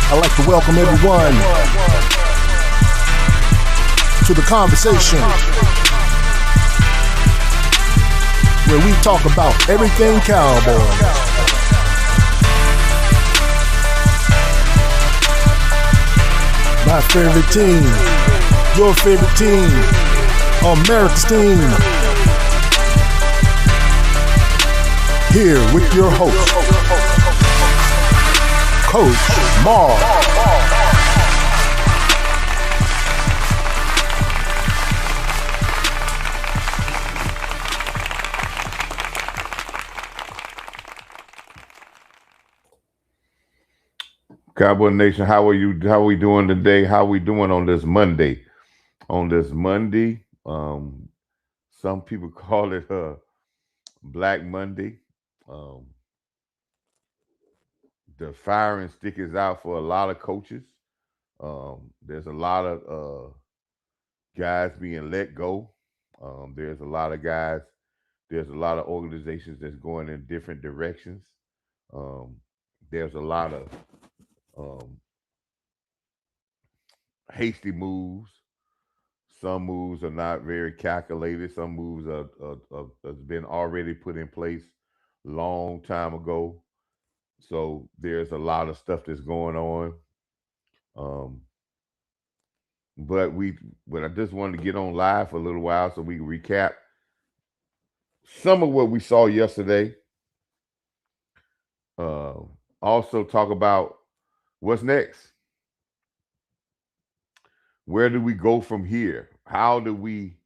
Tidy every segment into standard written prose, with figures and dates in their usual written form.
I'd like to welcome everyone to the conversation where we talk about everything Cowboys. My favorite team, your favorite team, America's team. Here with your host, Coach Marv. Cowboy Nation, how are you? How are we doing today? How are we doing on this Monday? Some people call it Black Monday. Um, the firing stick is out for a lot of coaches. There's a lot of guys being let go. There's a lot of guys. There's a lot of organizations that's going in different directions. Um, there's a lot of um, hasty moves. Some moves are not very calculated. Some moves has been already put in place long time ago. So there's a lot of stuff that's going on. Um, but I just wanted to get on live for a little while so we can recap some of what we saw yesterday. Uh, also talk about what's next. Where do we go from here? How do we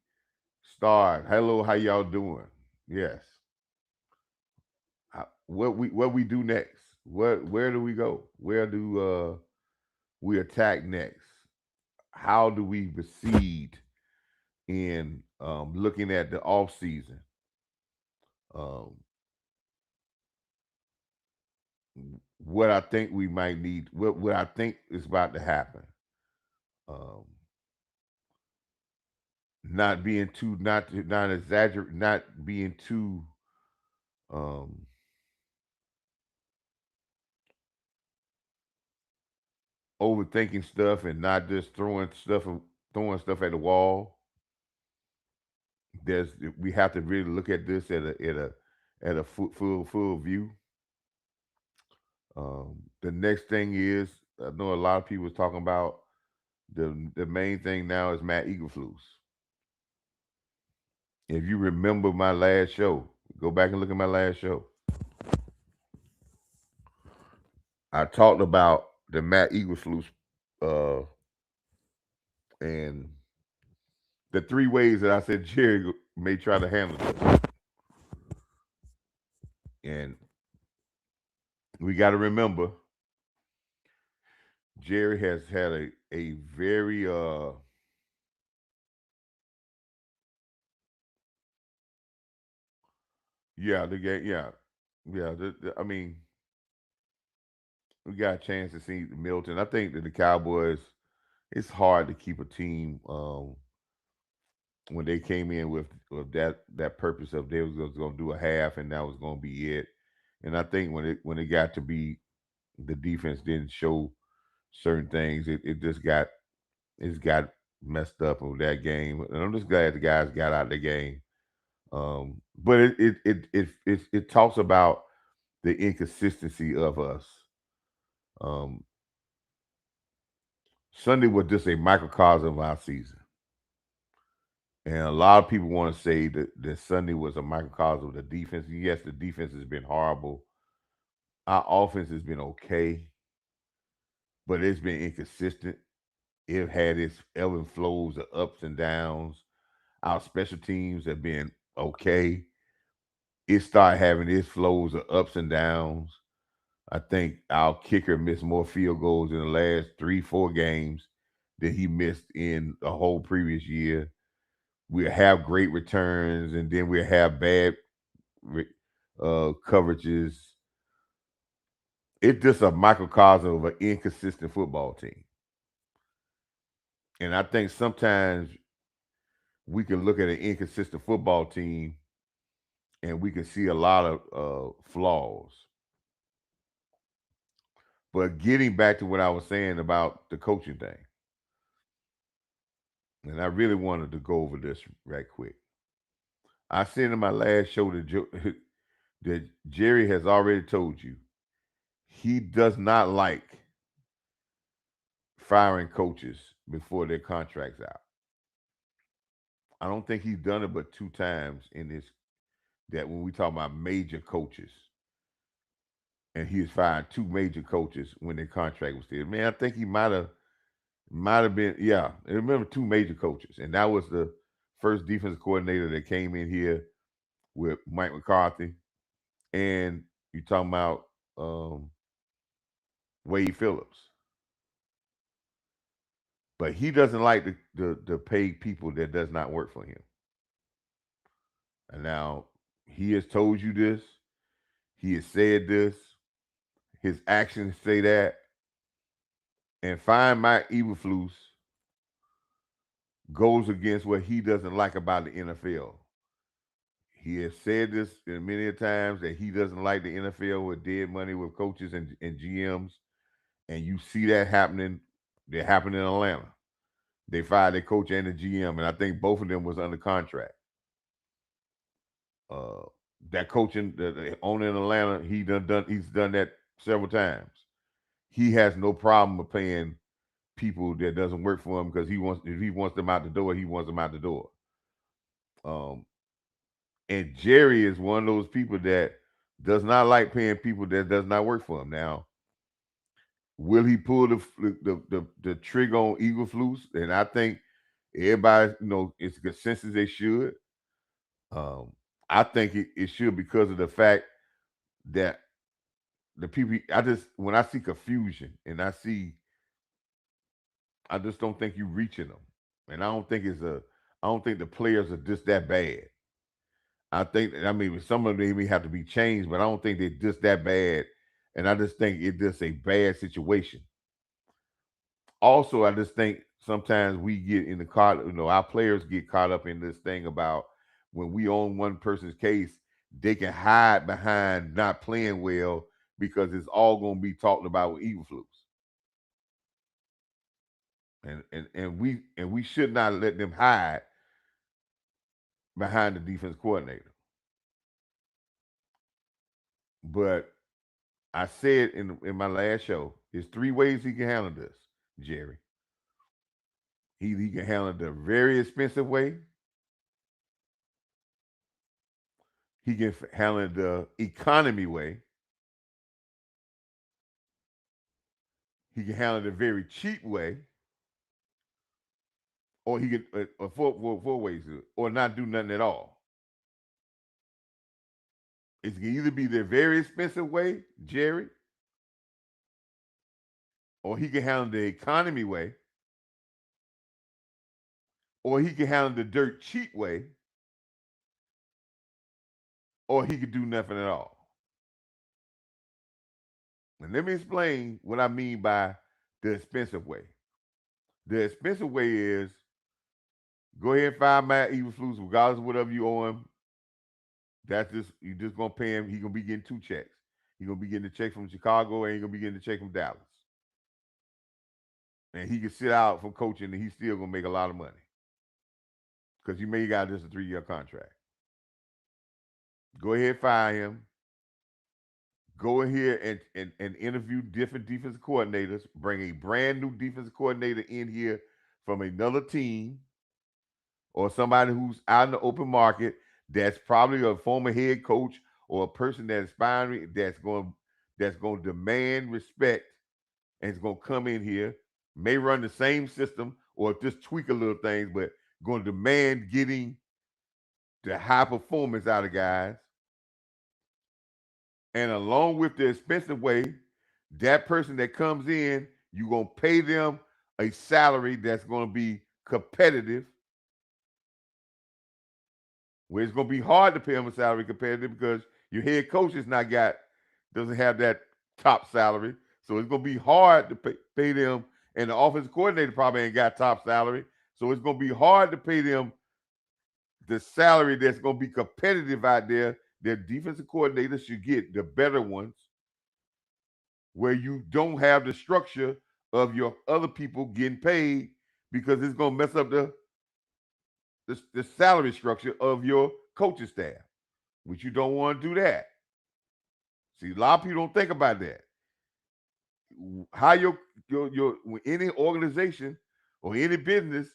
start? Hello, how y'all doing? Yes. What we do next? Where do we go? Where do we attack next? How do we proceed in looking at the off season? Um, what I think we might need, what I think is about to happen. Um, not being too, not exaggerate, not being too um, overthinking stuff and not just throwing stuff at the wall. There's We have to really look at this at a full view. The next thing is, I know a lot of people was talking about the main thing now is Matt Eagleflus. If you remember my last show, go back and look at my last show. I talked about the Matt Eagleflus uh, and the three ways that I said Jerry may try to handle this. And we got to remember, Jerry has had a very yeah, the game, yeah, yeah. I mean, we got a chance to see Milton. I think that the Cowboys, it's hard to keep a team when they came in with that purpose of they was going to do a half and that was going to be it. And I think when it got to be the defense didn't show certain things, it just got messed up with that game. And I'm just glad the guys got out of the game. But it talks about the inconsistency of us. Um, Sunday was just a microcosm of our season. And a lot of people want to say that Sunday was a microcosm of the defense. Yes, the defense has been horrible. Our offense has been okay, but it's been inconsistent. It had its ebb and flows of ups and downs. Our special teams have been okay. It started having its flows of ups and downs. I think our kicker missed more field goals in the last 3-4 games than he missed in the whole previous year. We'll have great returns, and then we'll have bad coverages. It's just a microcosm of an inconsistent football team. And I think sometimes we can look at an inconsistent football team and we can see a lot of flaws. But getting back to what I was saying about the coaching thing, and I really wanted to go over this right quick. I said in my last show that, that Jerry has already told you he does not like firing coaches before their contract's out. I don't think he's done it but 2 times in this. That when we talk about major coaches, and he has fired 2 major coaches when their contract was still. Man, I think he might have been. Yeah, I remember 2 major coaches, and that was the first defensive coordinator that came in here with Mike McCarthy, and you talking about Wade Phillips. But he doesn't like to pay people that does not work for him. And now he has told you this. He has said this. His actions say that. And find my Eberflus goes against what he doesn't like about the NFL. He has said this many times that he doesn't like the NFL with dead money with coaches and GMs. And you see that happening. That happened in Atlanta. They fired their coach and the GM, and I think both of them was under contract. Uh, that coaching, the owner in Atlanta, he's done that several times. He has no problem with paying people that doesn't work for him because if he wants them out the door, he wants them out the door. Um, and Jerry is one of those people that does not like paying people that does not work for him. Now, will he pull the trigger on Eberflus? And I think everybody, it's a consensus they should. Um, I think it should because of the fact that the people. When I see confusion and I just don't think you reaching them, and I don't think the players are just that bad. I mean, some of them may have to be changed, but I don't think they're just that bad. And I just think it's just a bad situation. Also, I just think sometimes we get in the car, our players get caught up in this thing about when we own one person's case, they can hide behind not playing well because it's all going to be talked about with Eberflus. And we should not let them hide behind the defense coordinator. But I said in my last show, there's 3 ways he can handle this, Jerry. He can handle the very expensive way. He can handle the economy way. He can handle the very cheap way, or he can four ways to it, or not do nothing at all. It can either be the very expensive way, Jerry, or he can handle the economy way, or he can handle the dirt cheap way, or he could do nothing at all. And let me explain what I mean by the expensive way. The expensive way is go ahead and fire Matt Eberflus, regardless of whatever you owe him. That's just you just gonna pay him. He gonna be getting 2 checks. He gonna be getting a check from Chicago, and he gonna be getting a check from Dallas. And he can sit out from coaching, and he's still gonna make a lot of money because you may got just a 3-year contract. Go ahead, fire him. Go in here and interview different defensive coordinators. Bring a brand new defensive coordinator in here from another team or somebody who's out in the open market that's probably a former head coach or a person that's aspiring that's going to demand respect and is going to come in here, may run the same system or just tweak a little things, but going to demand getting the high performance out of guys. And along with the expensive way, that person that comes in, you're going to pay them a salary that's going to be competitive. Where it's going to be hard to pay them a salary competitive because your head coach doesn't have that top salary. So it's going to be hard to pay them. And the offensive coordinator probably ain't got top salary. So it's going to be hard to pay them the salary that's going to be competitive out there. Their defensive coordinators should get the better ones where you don't have the structure of your other people getting paid because it's gonna mess up the salary structure of your coaching staff, which you don't want to do that. See, a lot of people don't think about that. How your any organization or any business,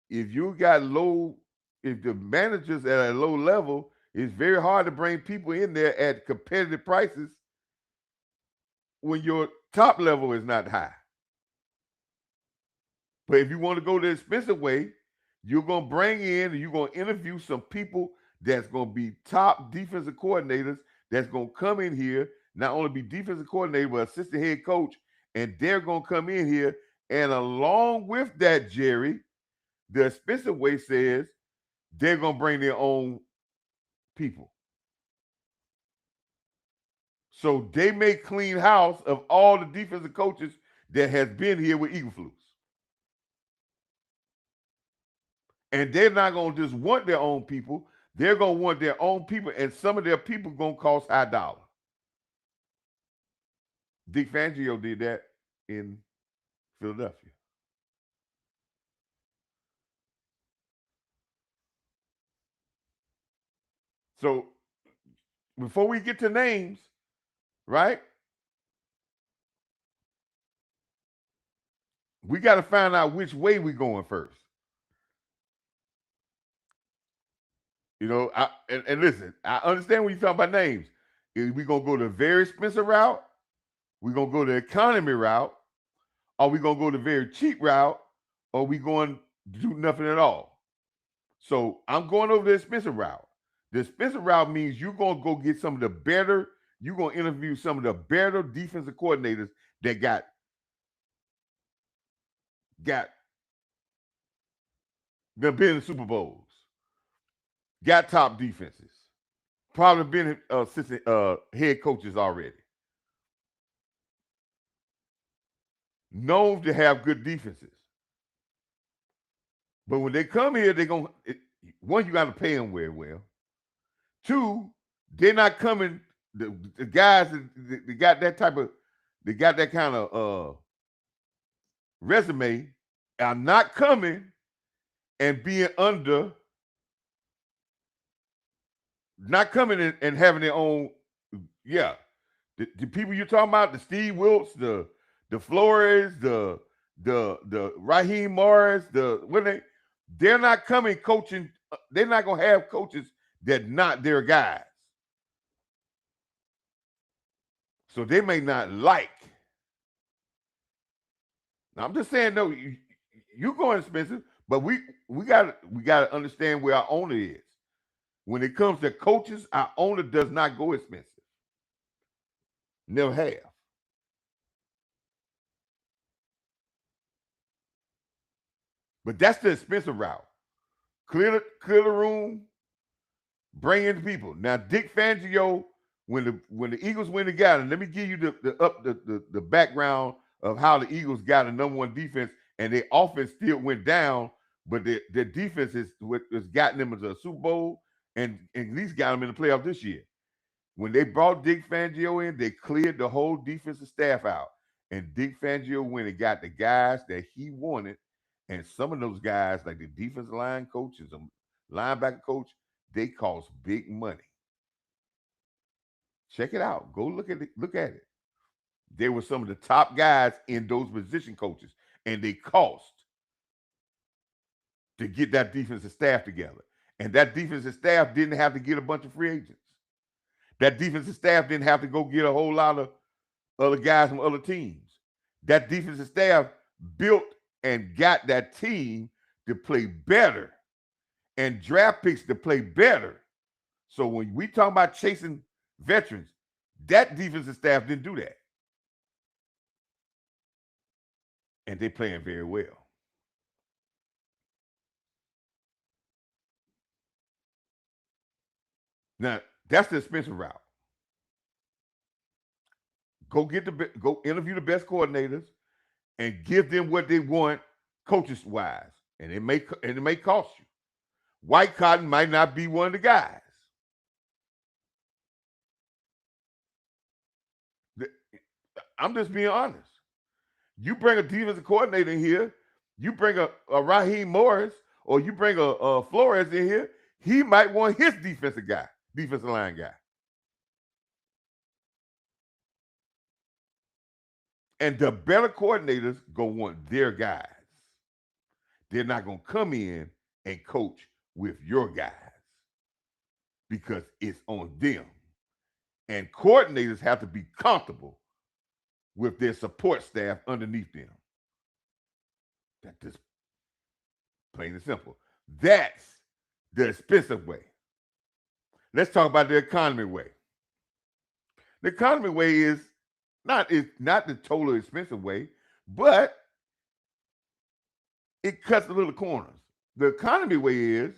if you got low, if the managers at a low level, it's very hard to bring people in there at competitive prices when your top level is not high. But if you want to go the expensive way, you're gonna bring in and you're gonna interview some people that's gonna be top defensive coordinators that's gonna come in here, not only be defensive coordinator, but assistant head coach, and they're gonna come in here. And along with that, Jerry, the expensive way says they're gonna bring their own people. So they may clean house of all the defensive coaches that has been here with Eagle Flus. And they're not gonna just want their own people. They're gonna want their own people, and some of their people gonna cost high dollar. Dick Fangio did that in Philadelphia. So before we get to names, right? We got to find out which way we going first. You know, and listen, I understand when you talk about names. Is we gonna go the very expensive route? We gonna go the economy route? Are we gonna go the very cheap route? Or we going to do nothing at all? So I'm going over the expensive route. The expensive route means you're gonna go get some of the better. You're gonna interview some of the better defensive coordinators that got been in the Super Bowls, got top defenses, probably been assistant head coaches already, known to have good defenses. But when they come here, they're gonna one, you got to pay them very well. Two, they're not coming. The guys that they got that type of, they got that kind of resume are not coming and being under, not coming in and having their own. Yeah, the people you're talking about, the Steve Wilkes, the Flores, the Raheem Morris, the when they're not coming coaching. They're not gonna have coaches that not their guys. So they may not like. Now, I'm just saying, no, you going expensive, but we got to understand where our owner is. When it comes to coaches, our owner does not go expensive. Never have. But that's the expensive route. Clear the room, bring in the people. Now, Dick Fangio, when the Eagles went together, let me give you the background of how the Eagles got a number one defense, and their offense still went down, but their defense is what has gotten them into a Super Bowl and at least got them in the playoff this year. When they brought Dick Fangio in, they cleared the whole defensive staff out. And Dick Fangio went and got the guys that he wanted. And some of those guys, like the defensive line coaches, linebacker coach, they cost big money. Check it out. Go look at it. Look at it. They were some of the top guys in those position coaches, and they cost to get that defensive staff together. And that defensive staff didn't have to get a bunch of free agents. That defensive staff didn't have to go get a whole lot of other guys from other teams. That defensive staff built and got that team to play better and draft picks to play better. So when we talk about chasing veterans, that defensive staff didn't do that. And they're playing very well. Now, that's the expensive route. Go interview the best coordinators and give them what they want coaches wise. And it may cost you. White Cotton might not be one of the guys. I'm just being honest. You bring a defensive coordinator in here, you bring a Raheem Morris, or you bring a Flores in here, he might want his defensive line guy. And the better coordinators gonna want their guys. They're not gonna come in and coach with your guys because it's on them. And coordinators have to be comfortable with their support staff underneath them. That's just plain and simple. That's the expensive way. Let's talk about the economy way. The economy way is not the total expensive way, but it cuts a little corners. The economy way is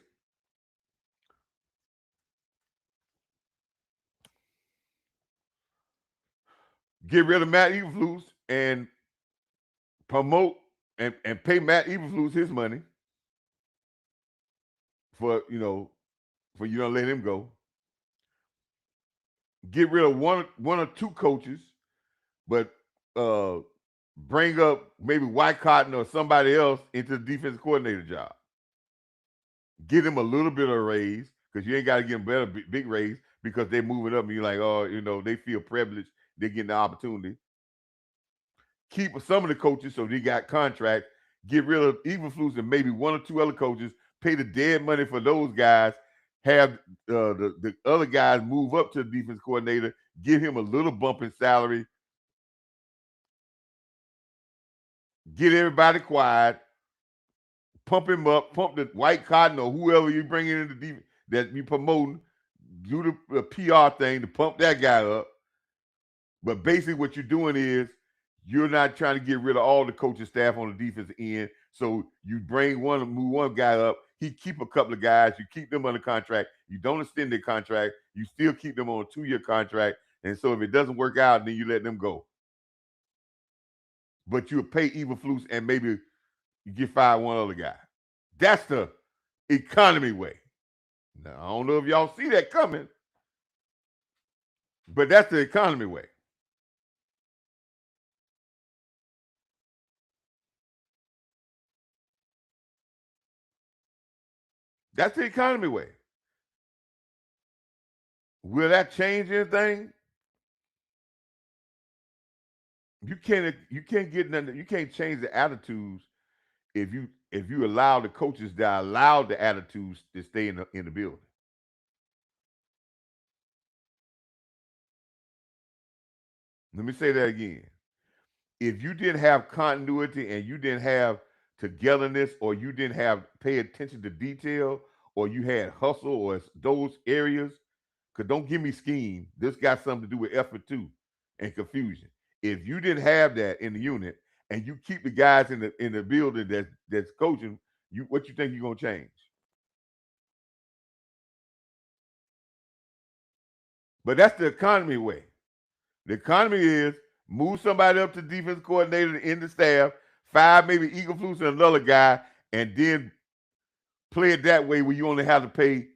get rid of Matt Eberflus and promote and pay Matt Eberflus his money for for you don't let him go. Get rid of one or two coaches, but uh bring up maybe White Cotton or somebody else into the defensive coordinator job. Get him a little bit of a raise because you ain't got to give him better big raise because they're moving up and you're like, oh, they feel privileged. They're getting the opportunity. Keep some of the coaches so they got contracts. Get rid of Eberflus and maybe one or two other coaches. Pay the dead money for those guys. Have the other guys move up to the defense coordinator. Give him a little bump in salary. Get everybody quiet. Pump him up. Pump the White Cotton or whoever you bring in the defense that you promoting. Do the PR thing to pump that guy up. But basically, what you're doing is you're not trying to get rid of all the coaching staff on the defensive end. So you move one guy up. He keep a couple of guys. You keep them under contract. You don't extend their contract. You still keep them on a 2-year contract. And so if it doesn't work out, then you let them go. But you pay Eberflus and maybe you get fired one other guy. That's the economy way. Now, I don't know if y'all see that coming, but that's the economy way. That's the economy way. Will that change anything? You can't get nothing. You can't change the attitudes if you allow the coaches that allow the attitudes to stay in the building. Let me say that again. If you didn't have continuity and you didn't have togetherness or you didn't have pay attention to detail or you had hustle or those areas, because don't give me scheme. This got something to do with effort too and confusion. If you didn't have that in the unit and you keep the guys in the building that's coaching, what you think you're gonna change? But that's the economy way. The economy is move somebody up to defense coordinator in the staff, five maybe Eagleflus and another guy, and then play it that way where you only have to pay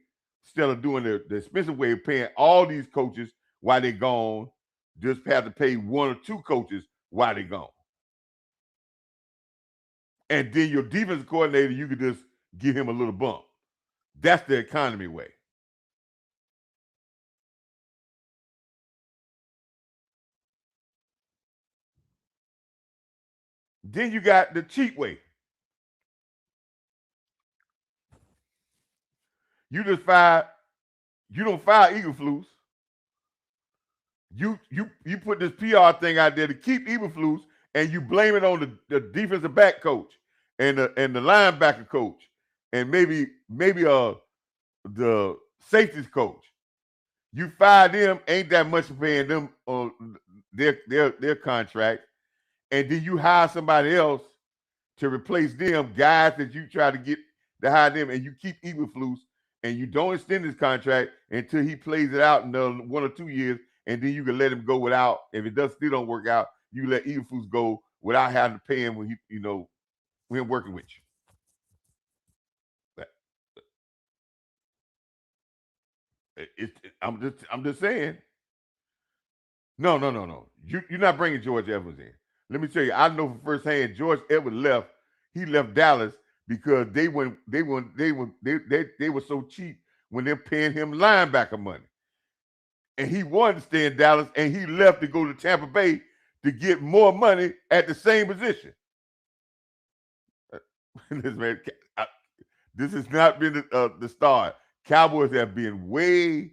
instead of doing the expensive way of paying all these coaches while they're gone, just have to pay one or two coaches while they're gone. And then your defense coordinator, you could just give him a little bump. That's the economy way. Then you got the cheap way. You just fire, you don't fire Eagleflus. You put this PR thing out there to keep Eberflus, and you blame it on the defensive back coach and the linebacker coach, and maybe the safeties coach. You fire them, ain't that much for paying them on their contract, and then you hire somebody else to replace them, guys that you try to get to hire them, and you keep Eberflus, and you don't extend his contract until he plays it out in 1 or 2 years, and then you can let him go without. If it does still don't work out, you let Eberflus go without having to pay him when when him working with you. I'm just saying. No, no, no, no. You're not bringing George Evans in. Let me tell you, I know from firsthand. George Evans left. He left Dallas because they were so cheap when they're paying him linebacker money, and he wanted to stay in Dallas, and he left to go to Tampa Bay to get more money at the same position. this man, I, this has not been the start. Cowboys have been way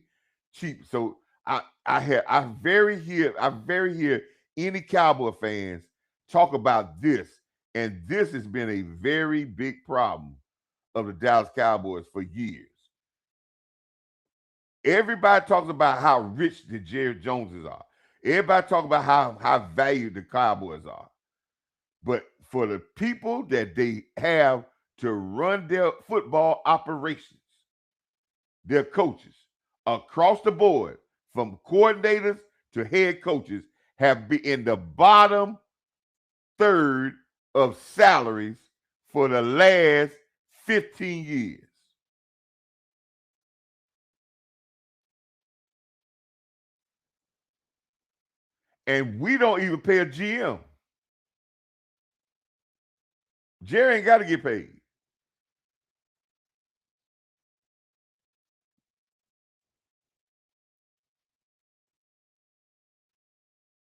cheap. So I very hear any Cowboy fans talk about this, and this has been a very big problem of the Dallas Cowboys for years. Everybody talks about how rich the Jerry Joneses are. Everybody talks about how valued the Cowboys are. But for the people that they have to run their football operations, their coaches across the board, from coordinators to head coaches, have been in the bottom third of salaries for the last 15 years. And we don't even pay a GM. Jerry ain't got to get paid.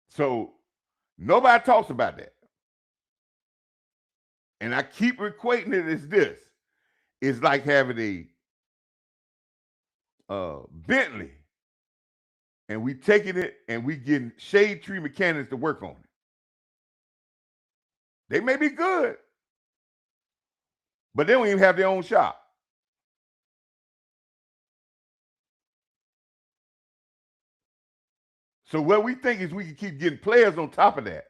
So nobody talks about that. And I keep equating it as this. It's like having a Bentley, and we taking it and we getting shade tree mechanics to work on it. They may be good, but they don't even have their own shop. So what we think is we can keep getting players on top of that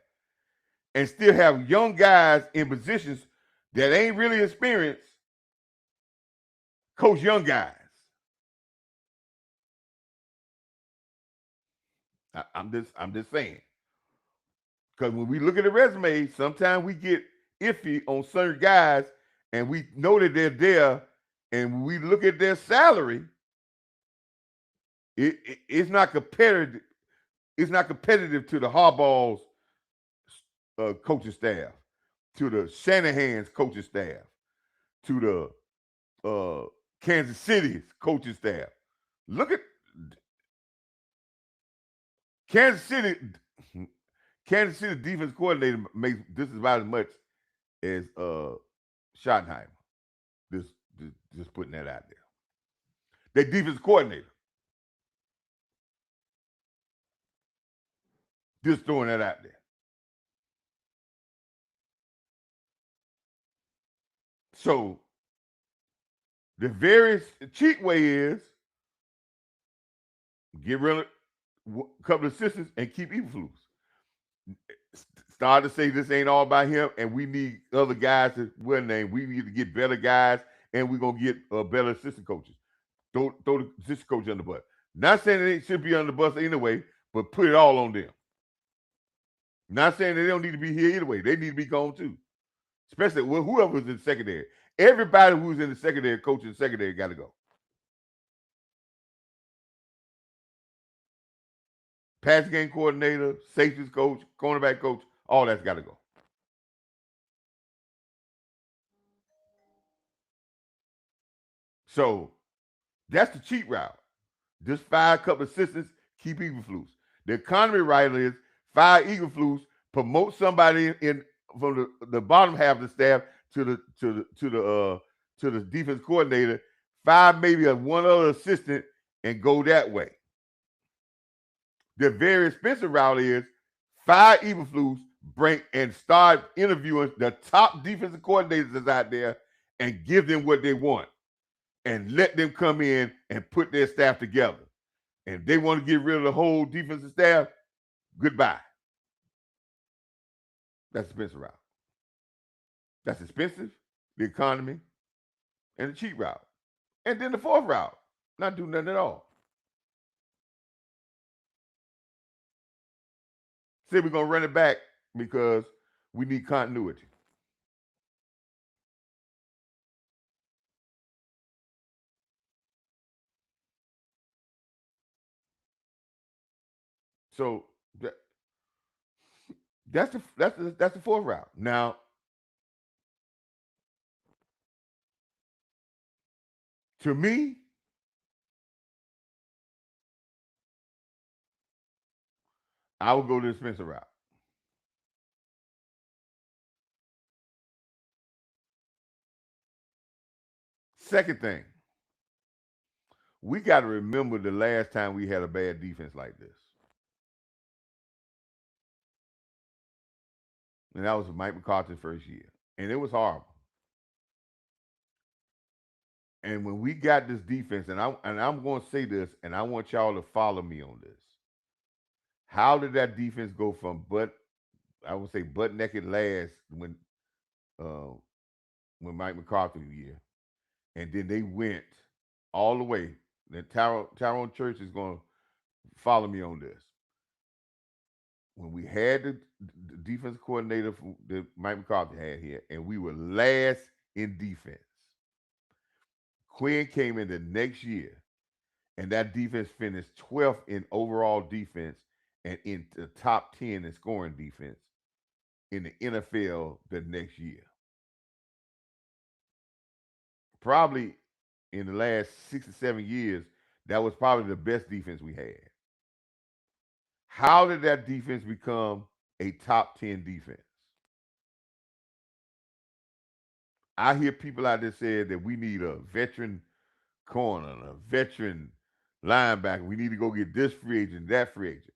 and still have young guys in positions that ain't really experienced coach young guys. I'm just saying. Because when we look at the resume, sometimes we get iffy on certain guys, and we know that they're there, and when we look at their salary, it's not competitive. It's not competitive to the Harbaugh's coaching staff, to the Shanahan's coaching staff, to the Kansas City's coaching staff. Look at Kansas City. Kansas City defense coordinator makes this is about as much as Schottenheimer. Just, just putting that out there. Their defense coordinator. Just throwing that out there. So the very cheap way is get rid of a couple of assistants and keep Eberflus. Start to say this ain't all about him, and we need other guys to well name. We need to get better guys, and we're gonna get better assistant coaches. Throw the assistant coach on the bus. Not saying they should be on the bus anyway, but put it all on them. Not saying they don't need to be here either way. They need to be gone too. Especially whoever's in secondary. Everybody who's in the secondary, coach in the secondary, got to go. Pass game coordinator, safeties coach, cornerback coach, all that's got to go. So that's the cheap route. Just fire a couple assistants, keep Eberflus. The economy right is fire Eberflus, promote somebody in from the bottom half of the staff to the defense coordinator, fire maybe one other assistant, and go that way. The very expensive route is fire Eberflus, bring and start interviewing the top defensive coordinators that's out there and give them what they want and let them come in and put their staff together. And if they want to get rid of the whole defensive staff, goodbye. That's the expensive route. That's expensive, the economy, and the cheap route. And then the fourth route, not do nothing at all. Say we're gonna run it back because we need continuity. So That's the fourth route. Now, to me, I would go to the Spencer route. Second thing, we got to remember the last time we had a bad defense like this, and that was Mike McCarthy's first year, and it was horrible. And when we got this defense, and I'm going to say this, and I want y'all to follow me on this. How did that defense go from I would say butt naked last uh, when Mike McCarthy was here, and then they went all the way. Then Tyrone Church is going to follow me on this. When we had the defense coordinator that Mike McCarthy had here, and we were last in defense, Quinn came in the next year, and that defense finished 12th in overall defense and in the top 10 in scoring defense in the NFL the next year. Probably in the last 6 or 7 years, that was probably the best defense we had. How did that defense become a top 10 defense? I hear people out there saying that we need a veteran corner, a veteran linebacker. We need to go get this free agent, that free agent.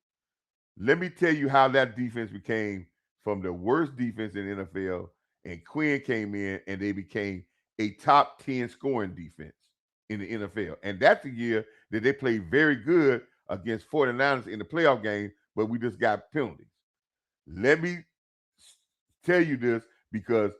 Let me tell you how that defense became from the worst defense in the NFL, and Quinn came in and they became a top 10 scoring defense in the NFL. And that's the year that they played very good against 49ers in the playoff game, but we just got penalties. Let me tell you this because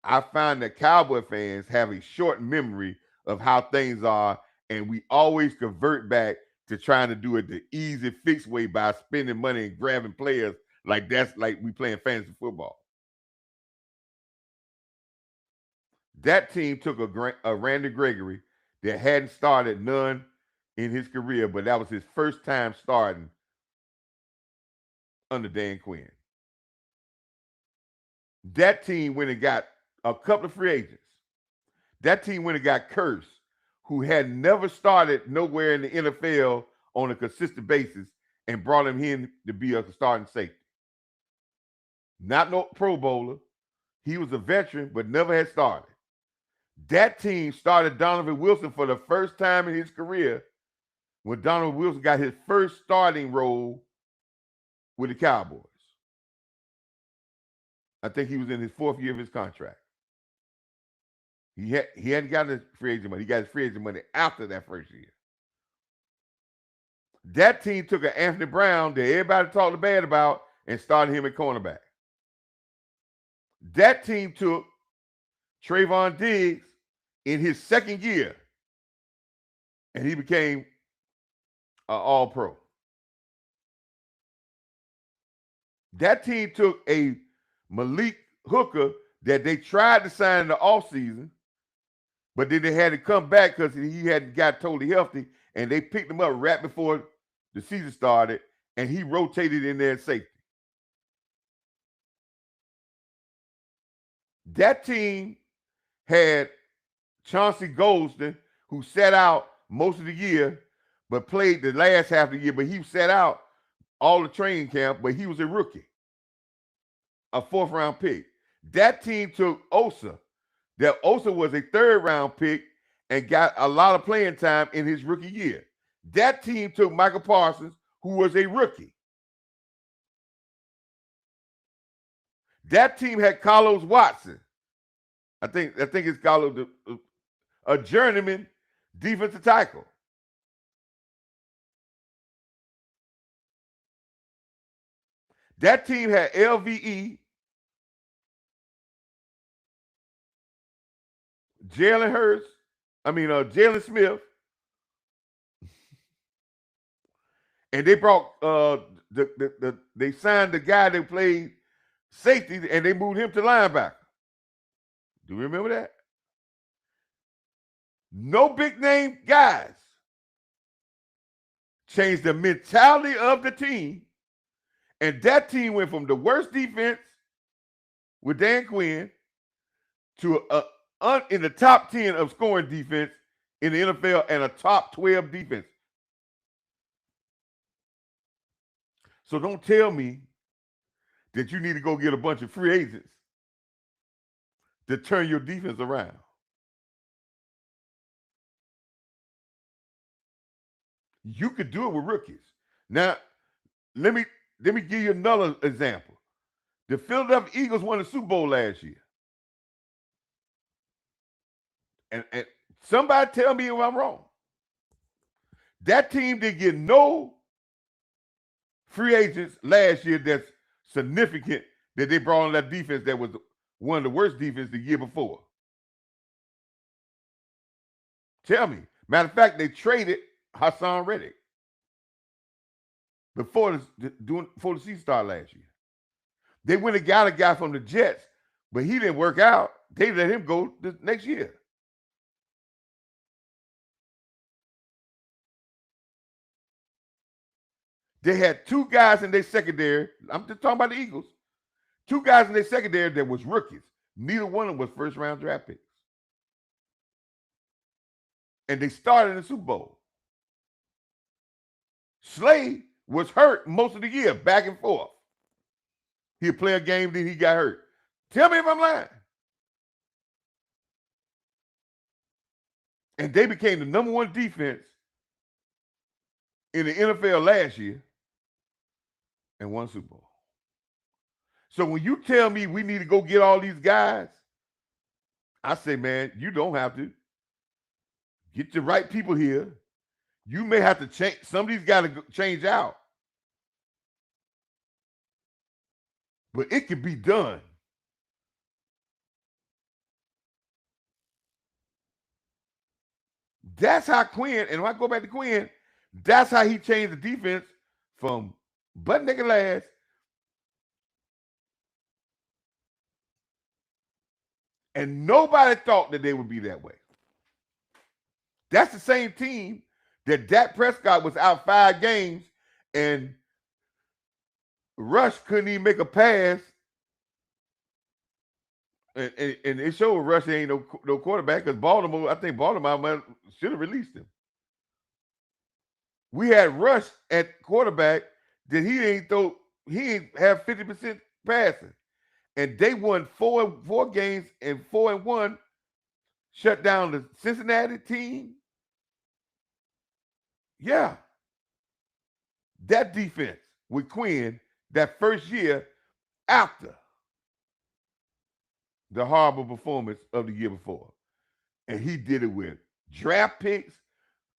I find that Cowboy fans have a short memory of how things are, and we always convert back to trying to do it the easy fix way by spending money and grabbing players like that's like we playing fantasy football. That team took a Randy Gregory that hadn't started none in his career, but that was his first time starting under Dan Quinn. That team went and got a couple of free agents. That team went and got Curse, who had never started nowhere in the NFL on a consistent basis, and brought him in to be a starting safety. Not no Pro Bowler. He was a veteran, but never had started. That team started Donovan Wilson for the first time in his career when Donovan Wilson got his first starting role with the Cowboys. I think he was in his fourth year of his contract. He hadn't gotten his free agent money. He got his free agent money after that first year. That team took an Anthony Brown that everybody talked bad about and started him at cornerback. That team took Trayvon Diggs in his second year, and he became an All-Pro. That team took a Malik Hooker that they tried to sign in the offseason, but then they had to come back because he hadn't got totally healthy, and they picked him up right before the season started, and he rotated in there at safety. That team had Chauncey Goldston, who sat out most of the year, but played the last half of the year, but he sat out all the training camp, but he was a rookie, a fourth-round pick. That team took Osa. That Osa was a third-round pick and got a lot of playing time in his rookie year. That team took Michael Parsons, who was a rookie. That team had Carlos Watson. I think it's Carlos, a journeyman defensive tackle. That team had LVE, Jalen Smith, and they brought they signed the guy that played safety, and they moved him to linebacker. Do you remember that? No big name guys. Changed the mentality of the team And that team went from the worst defense with Dan Quinn to in the top 10 of scoring defense in the NFL and a top 12 defense. So don't tell me that you need to go get a bunch of free agents to turn your defense around. You could do it with rookies. Now, let me give you another example. The Philadelphia Eagles won the Super Bowl last year. And somebody tell me if I'm wrong. That team didn't get no free agents last year that's significant that they brought on that defense that was one of the worst defenses the year before. Tell me. Matter of fact, they traded Hassan Reddick before the season started last year. They went and got a guy from the Jets, but he didn't work out. They let him go the next year. They had two guys in their secondary. I'm just talking about the Eagles. Two guys in their secondary that was rookies. Neither one of them was first-round draft picks. And they started in the Super Bowl. Slay was hurt most of the year, back and forth. He'd play a game, then he got hurt. Tell me if I'm lying. And they became the number one defense in the NFL last year and won Super Bowl. So when you tell me we need to go get all these guys, I say, man, you don't have to. Get the right people here. You may have to change. Some of these got to change out. But it can be done. That's how Quinn, and when I go back to Quinn, that's how he changed the defense from butt naked last and nobody thought that they would be that way. That's the same team that Dak Prescott was out 5 games and Rush couldn't even make a pass. And it showed Rush ain't no quarterback because I think Baltimore should have released him. We had Rush at quarterback that he ain't have 50% passing. And they won four games and 4-1, shut down the Cincinnati team. Yeah. That defense with Quinn that first year after the horrible performance of the year before. And he did it with draft picks,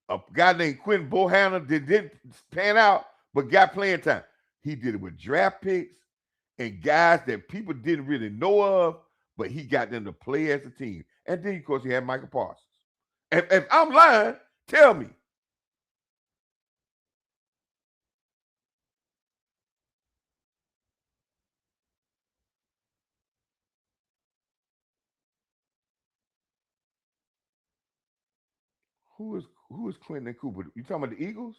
a guy named Quinn Bohanna that didn't pan out but got playing time. He did it with draft picks and guys that people didn't really know of, but he got them to play as a team. And then, of course, he had Michael Parsons. If I'm lying, tell me. Who is Clinton Cooper? You talking about the Eagles?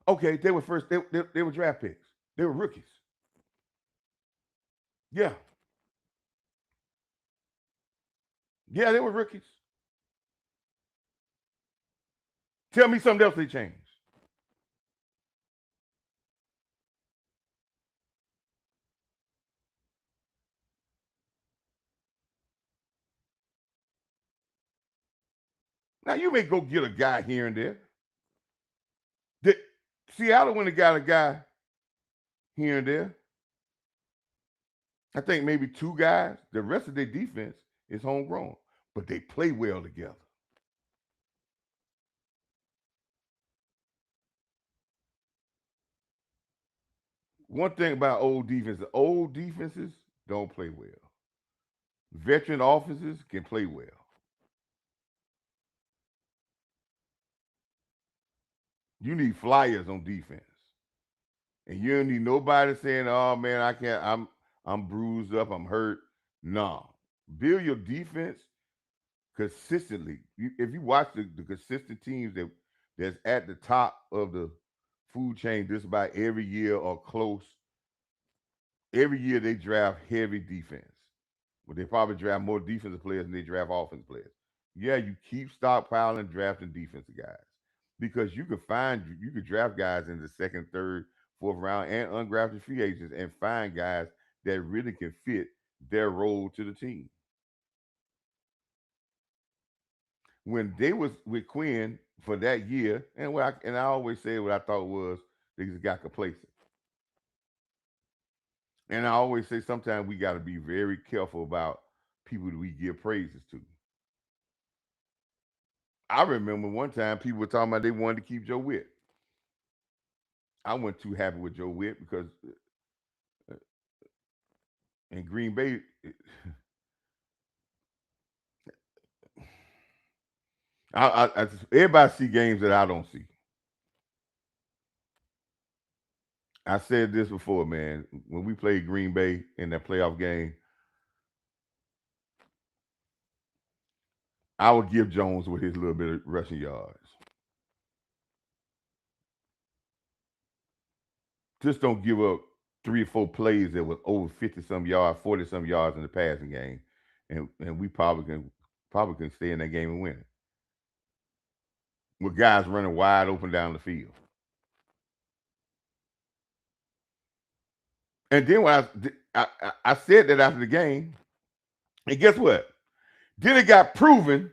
Okay, they were first. They were draft picks. They were rookies. Yeah, yeah, they were rookies. Tell me something else they changed. Now you may go get a guy here and there. Seattle went and got a guy here and there. I think maybe 2 guys. The rest of their defense is homegrown, but they play well together. One thing about old defenses don't play well. Veteran offenses can play well. You need flyers on defense. And you don't need nobody saying, "Oh man, I can't. I'm bruised up. I'm hurt." No, build your defense consistently. If you watch the consistent teams that's at the top of the food chain just about every year or close. Every year they draft heavy defense. But they probably draft more defensive players than they draft offensive players. Yeah, you keep stockpiling drafting defensive guys because you could draft guys in the second, third, fourth round and undrafted free agents and find guys that really can fit their role to the team. When they was with Quinn for that year, and I always say what I thought was they just got complacent. And I always say sometimes we got to be very careful about people that we give praises to. I remember one time people were talking about they wanted to keep Joe Witt. I wasn't too happy with Joe Witt because uh, in Green Bay, everybody see games that I don't see. I said this before, man. When we played Green Bay in that playoff game, I would give Jones with his little bit of rushing yards. Just don't give up 3 or 4 plays that was over 50 some yards, 40 some yards in the passing game, and we probably can stay in that game and win it with guys running wide open down the field. And then when I said that after the game, and guess what? Then it got proven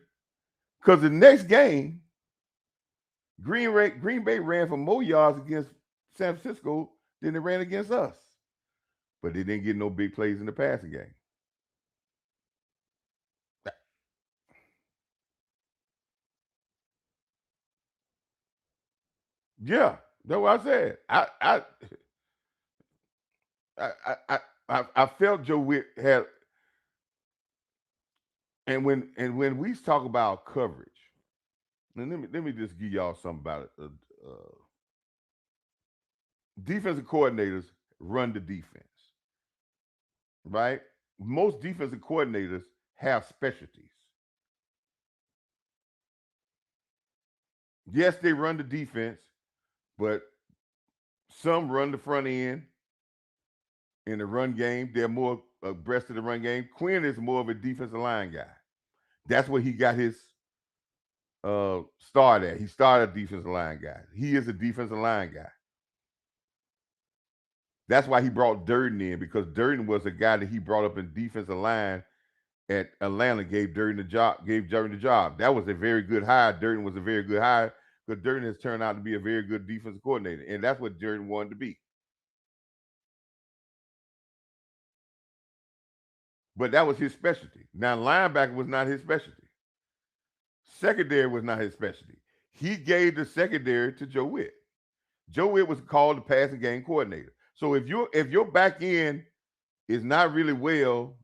because the next game, Green Bay ran for more yards against San Francisco than they ran against us, but they didn't get no big plays in the passing game. Yeah, that's what I said. I felt Joe Witt had, and when we talk about coverage, and let me just give y'all something about it. Defensive coordinators run the defense, right? Most defensive coordinators have specialties. Yes, they run the defense, but some run the front end in the run game. They're more abreast of the run game. Quinn is more of a defensive line guy. That's where he got his start at. He started a defensive line guy. He is a defensive line guy. That's why he brought Durden in because Durden was a guy that he brought up in defensive line at Atlanta. Gave Durden the job. That was a very good hire. Durden was a very good hire because Durden has turned out to be a very good defensive coordinator, and that's what Durden wanted to be. But that was his specialty. Now, linebacker was not his specialty. Secondary was not his specialty. He gave the secondary to Joe Witt. Joe Witt was called the passing game coordinator. So if your back end is not really well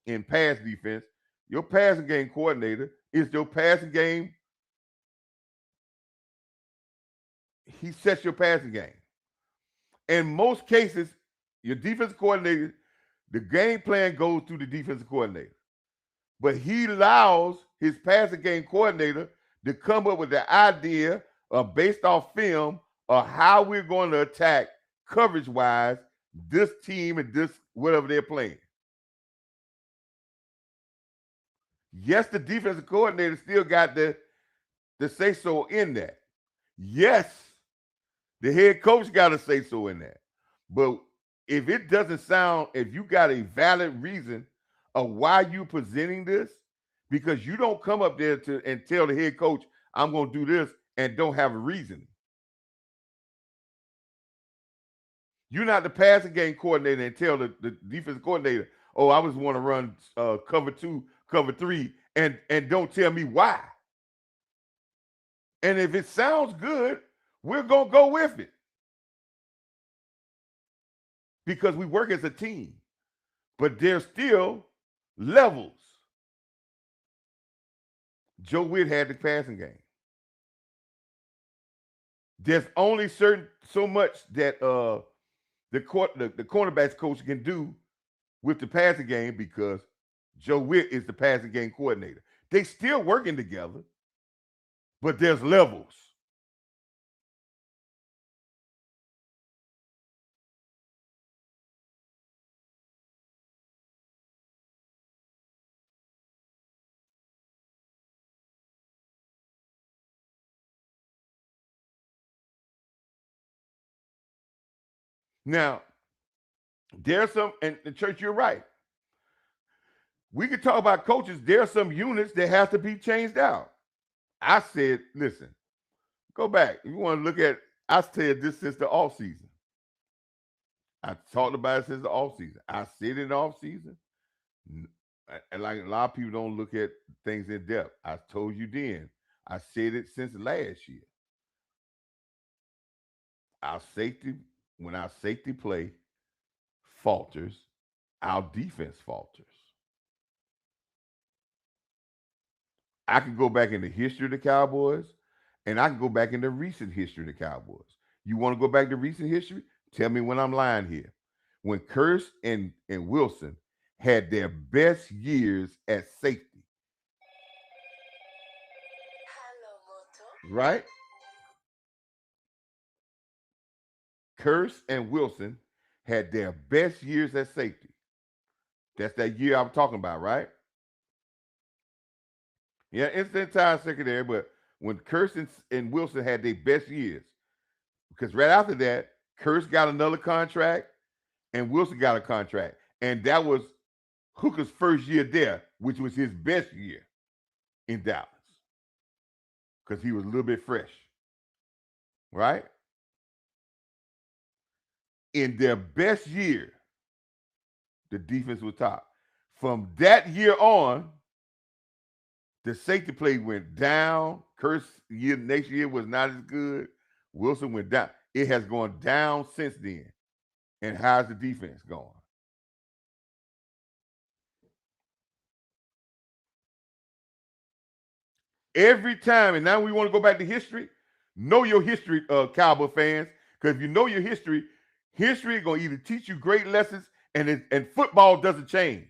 in pass defense, your passing game coordinator is your passing game. He sets your passing game. In most cases, your defensive coordinator, the game plan goes through the defensive coordinator. But he allows his passing game coordinator to come up with the idea of based off film of how we're going to attack coverage wise this team and this whatever they're playing. Yes, the defensive coordinator still got the say so in that. Yes, the head coach got to say so in that. But if it doesn't sound, if you got a valid reason of why you presenting this, because you don't come up there and tell the head coach, I'm going to do this and don't have a reason. You're not the passing game coordinator and tell the defensive coordinator, oh, I just want to run cover 2, cover 3, and don't tell me why. And if it sounds good, we're going to go with it. Because we work as a team. But there's still levels. Joe Witt had the passing game. There's only so much that the cornerbacks coach can do with the passing game because Joe Witt is the passing game coordinator. They still working together, but there's levels. Now, there's some, and the church, you're right. We could talk about coaches. There are some units that have to be changed out. I said, listen, go back. You want to look at, I said this since the off season. I talked about it since the off season. I said in the off season, and like a lot of people don't look at things in depth. I told you then. I said it since last year. Our safety, when our safety play falters, our defense falters. I can go back in the history of the Cowboys, and I can go back in the recent history of the Cowboys. You want to go back to recent history? Tell me when I'm lying here. When Curse and Wilson had their best years at safety, right? Curse and Wilson had their best years at safety. That's that year I'm talking about, right? Yeah, instant time secondary, but when Curse and Wilson had their best years, because right after that, Curse got another contract and Wilson got a contract. And that was Hooker's first year there, which was his best year in Dallas because he was a little bit fresh, right? In their best year, the defense was top. From that year on, the safety play went down. Curse year next year was not as good. Wilson went down. It has gone down since then. And how's the defense going? Every time, and now we want to go back to history. Know your history, Cowboy fans, because if you know your history, history is gonna either teach you great lessons, and football doesn't change.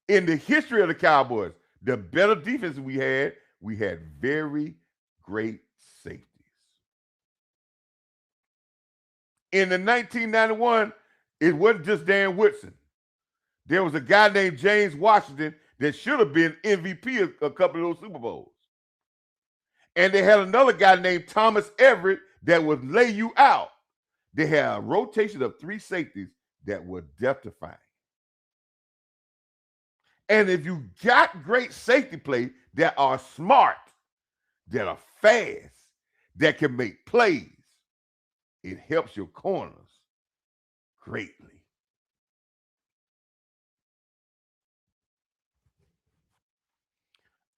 In the history of the Cowboys, the better defense we had very great safeties. In the 1991, it wasn't just Dan Woodson. There was a guy named James Washington that should have been MVP a couple of those Super Bowls. And they had another guy named Thomas Everett that would lay you out. They had a rotation of three safeties that were death defying. And if you got great safety play that are smart, that are fast, that can make plays, it helps your corners greatly.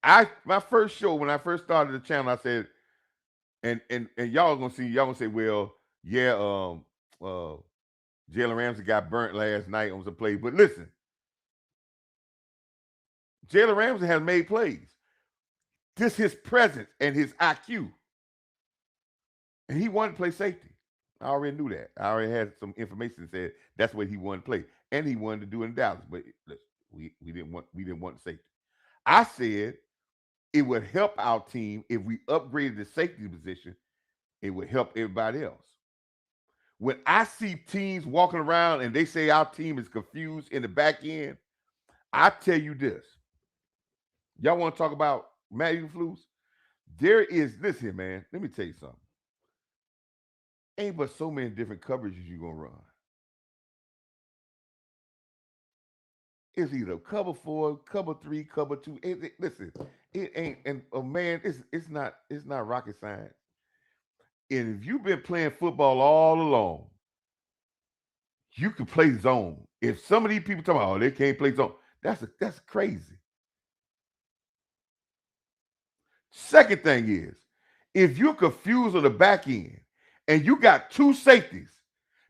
My first show when I first started the channel, I said, and y'all gonna see, y'all gonna say, well, yeah, uh Jalen Ramsey got burnt last night on some plays. But listen, Jalen Ramsey has made plays. Just his presence and his IQ. And he wanted to play safety. I already knew that. I already had some information that said that's what he wanted to play. And he wanted to do in Dallas. But listen, we didn't want safety. I said it would help our team if we upgraded the safety position. It would help everybody else. When I see teams walking around and they say our team is confused in the back end, I tell you this. Y'all want to talk about Matthew Flus? There is, listen, man, let me tell you something. Ain't but so many different coverages you're going to run. It's either cover four, cover three, cover two. Listen, it ain't, and man, it's not rocket science. And if you've been playing football all along, you can play zone. If some of these people talk about, oh, they can't play zone, that's crazy. Second thing is, if you're confused on the back end and you got two safeties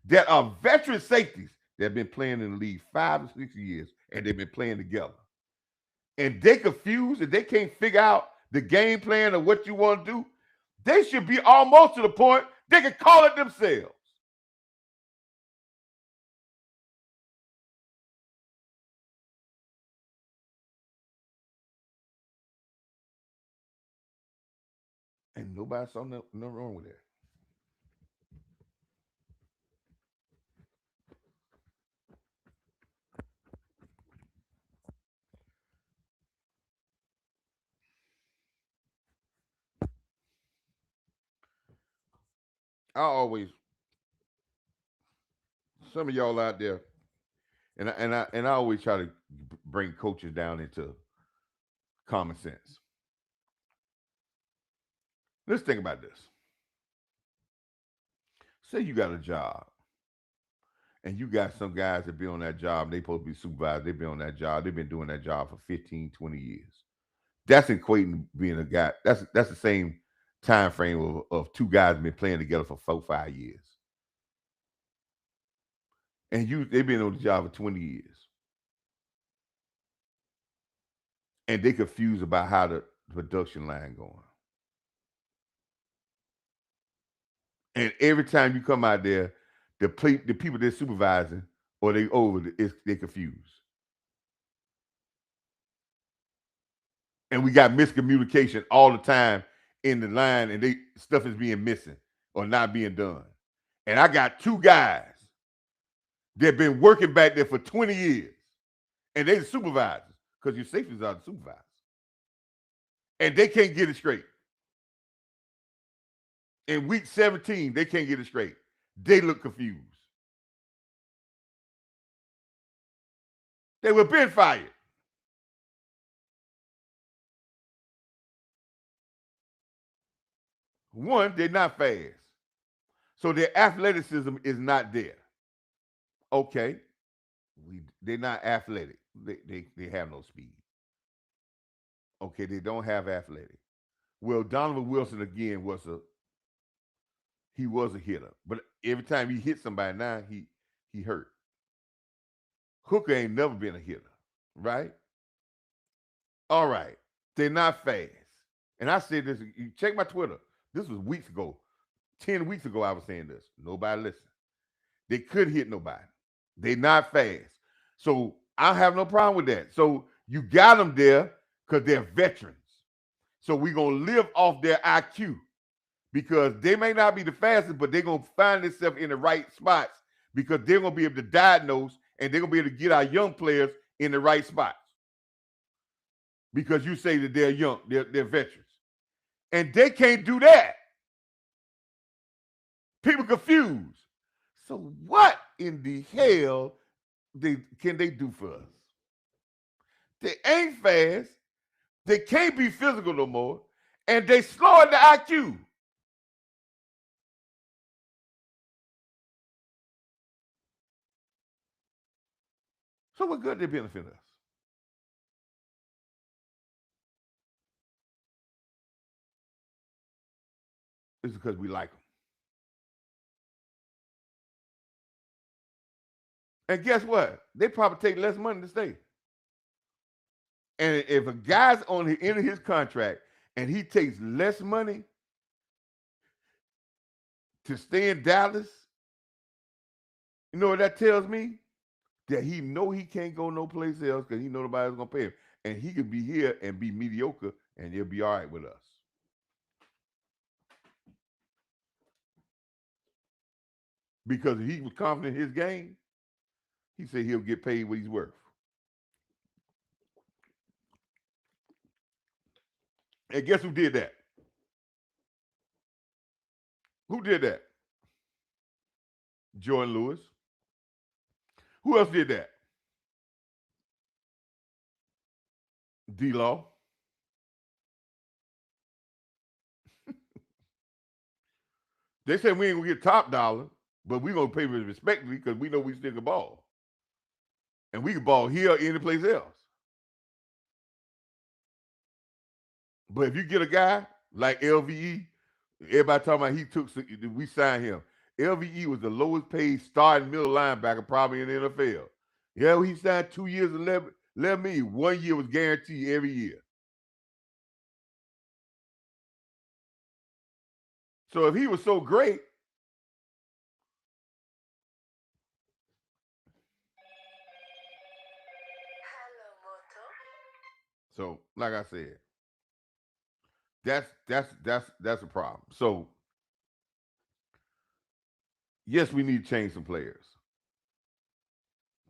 that are veteran safeties that have been playing in the league 5 to 6 years and they've been playing together, and they confused and they can't figure out the game plan or what you want to do, they should be almost to the point they can call it themselves. And nobody saw nothing wrong with that. I always, some of y'all out there, and I always try to bring coaches down into common sense. Let's think about this. Say you got a job, and you got some guys that be on that job. They supposed to be supervised. They been on that job. They've been doing that job for 15, 20 years. That's equating being a guy. That's the same time frame of two guys been playing together for 4, 5 years, and they've been on the job for 20 years, and they confused about how the production line going. And every time you come out there, the people they're supervising or they over, they confused, and we got miscommunication all the time in the line, and they stuff is being missing or not being done. And I got two guys that been working back there for 20 years, and they the supervisors because your safeties are the supervisors, and they can't get it straight. In week 17, they can't get it straight. They look confused. They were been fired. One, they're not fast. So their athleticism is not there. Okay. They're not athletic. They have no speed. Okay, they don't have athletic. Well, Donovan Wilson again was a hitter. But every time he hit somebody now, he hurt. Hooker ain't never been a hitter, right? All right. They're not fast. And I said this, you check my Twitter. This was weeks ago. 10 weeks ago, I was saying this. Nobody listened. They couldn't hit nobody. They not fast. So I have no problem with that. So you got them there because they're veterans. So we're going to live off their IQ because they may not be the fastest, but they're going to find themselves in the right spots because they're going to be able to diagnose and they're going to be able to get our young players in the right spots because you say that they're young, they're veterans. And they can't do that. People confused. So what in the hell can they do for us? They ain't fast. They can't be physical no more. And they slowing the IQ. So what good they benefit us? It's because we like them. And guess what? They probably take less money to stay. And if a guy's on the end of his contract and he takes less money to stay in Dallas, you know what that tells me? That he know he can't go no place else because he know nobody's gonna pay him. And he could be here and be mediocre and he'll be all right with us. Because if he was confident in his game, he said he'll get paid what he's worth. And guess who did that? Who did that? Jordan Lewis. Who else did that? D-Law. They said we ain't gonna get top dollar, but we gonna pay respectfully because we know we still can ball. And we can ball here or any place else. But if you get a guy like LVE, everybody talking about we signed him. LVE was the lowest paid starting middle linebacker probably in the NFL. Yeah, he signed 2 years, 11 million. 1 year was guaranteed every year. So if he was so great, so like I said, that's a problem. So yes, we need to change some players.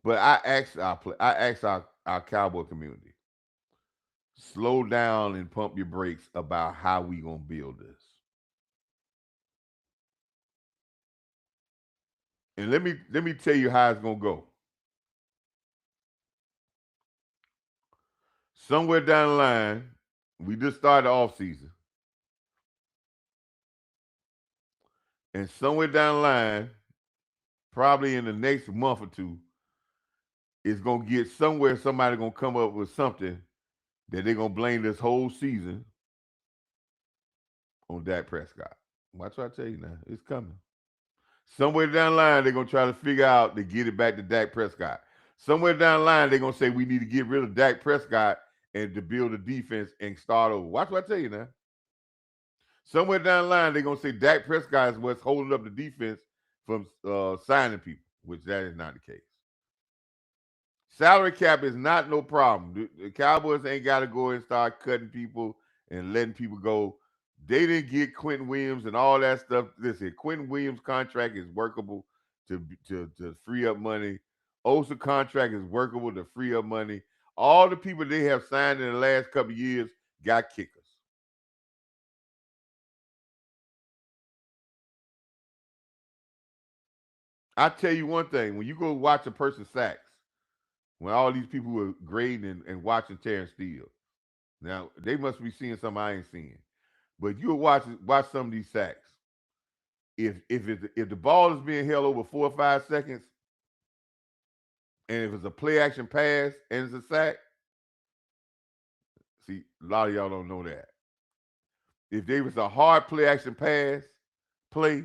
But I asked our Cowboy community, slow down and pump your brakes about how we gonna build this. And let me tell you how it's gonna go. Somewhere down the line, we just started the off season, and somewhere down the line, probably in the next month or two, it's gonna get somewhere. Somebody gonna come up with something that they're gonna blame this whole season on Dak Prescott. Watch what I tell you now. It's coming. Somewhere down the line, they're gonna try to figure out to get it back to Dak Prescott. Somewhere down the line, they're gonna say we need to get rid of Dak Prescott and to build a defense and start over. Watch what I tell you now. Somewhere down the line, they're gonna say Dak Prescott is what's holding up the defense from signing people, which that is not the case. Salary cap is not no problem. The Cowboys ain't got to go and start cutting people and letting people go. They didn't get Quentin Williams and all that stuff. Listen, Quentin Williams' contract is workable to free up money. Osa contract is workable to free up money. All the people they have signed in the last couple of years got kickers. I tell you one thing: when you go watch a person sacks, when all these people were grading and watching Terrence Steele, now they must be seeing something I ain't seeing. But you'll watch some of these sacks. If the ball is being held over 4 or 5 seconds, and if it's a play action pass and it's a sack, see a lot of y'all don't know that. If there was a hard play action pass play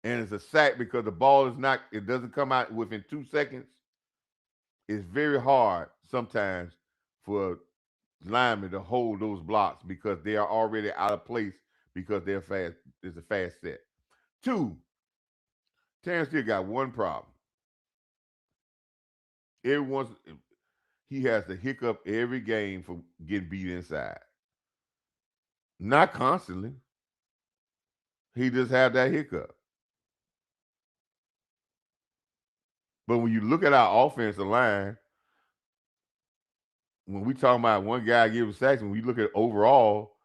and it's a sack because the ball is not, it doesn't come out within 2 seconds, it's very hard sometimes for linemen to hold those blocks because they are already out of place because they're fast. It's a fast set. Two, Terrence still got one problem. Everyone's he has to hiccup every game for getting beat inside. Not constantly. He just had that hiccup. But when you look at our offensive line, when we talking about one guy giving sacks, when we look at overall,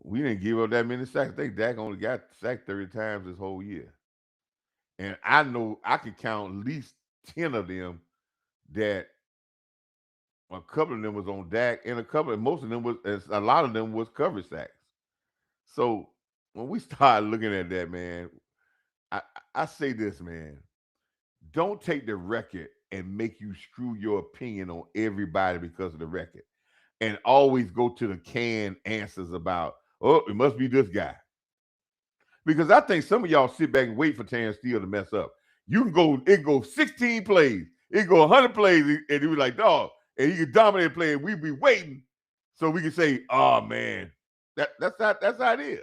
we didn't give up that many sacks. I think Dak only got sacked 30 times this whole year. And I know I could count at least 10 of them that a couple of them was on Dak, and most of them was, a lot of them was cover sacks. So when we start looking at that, man, I, I say this, man. Don't take the record and make you screw your opinion on everybody because of the record. And always go to the canned answers about, oh, it must be this guy. Because I think some of y'all sit back and wait for Terrence Steele to mess up. You can go, it go 16 plays, it go 100 plays, and you be like, dog, and you can dominate play, and we be waiting so we can say, oh man, that's how it is.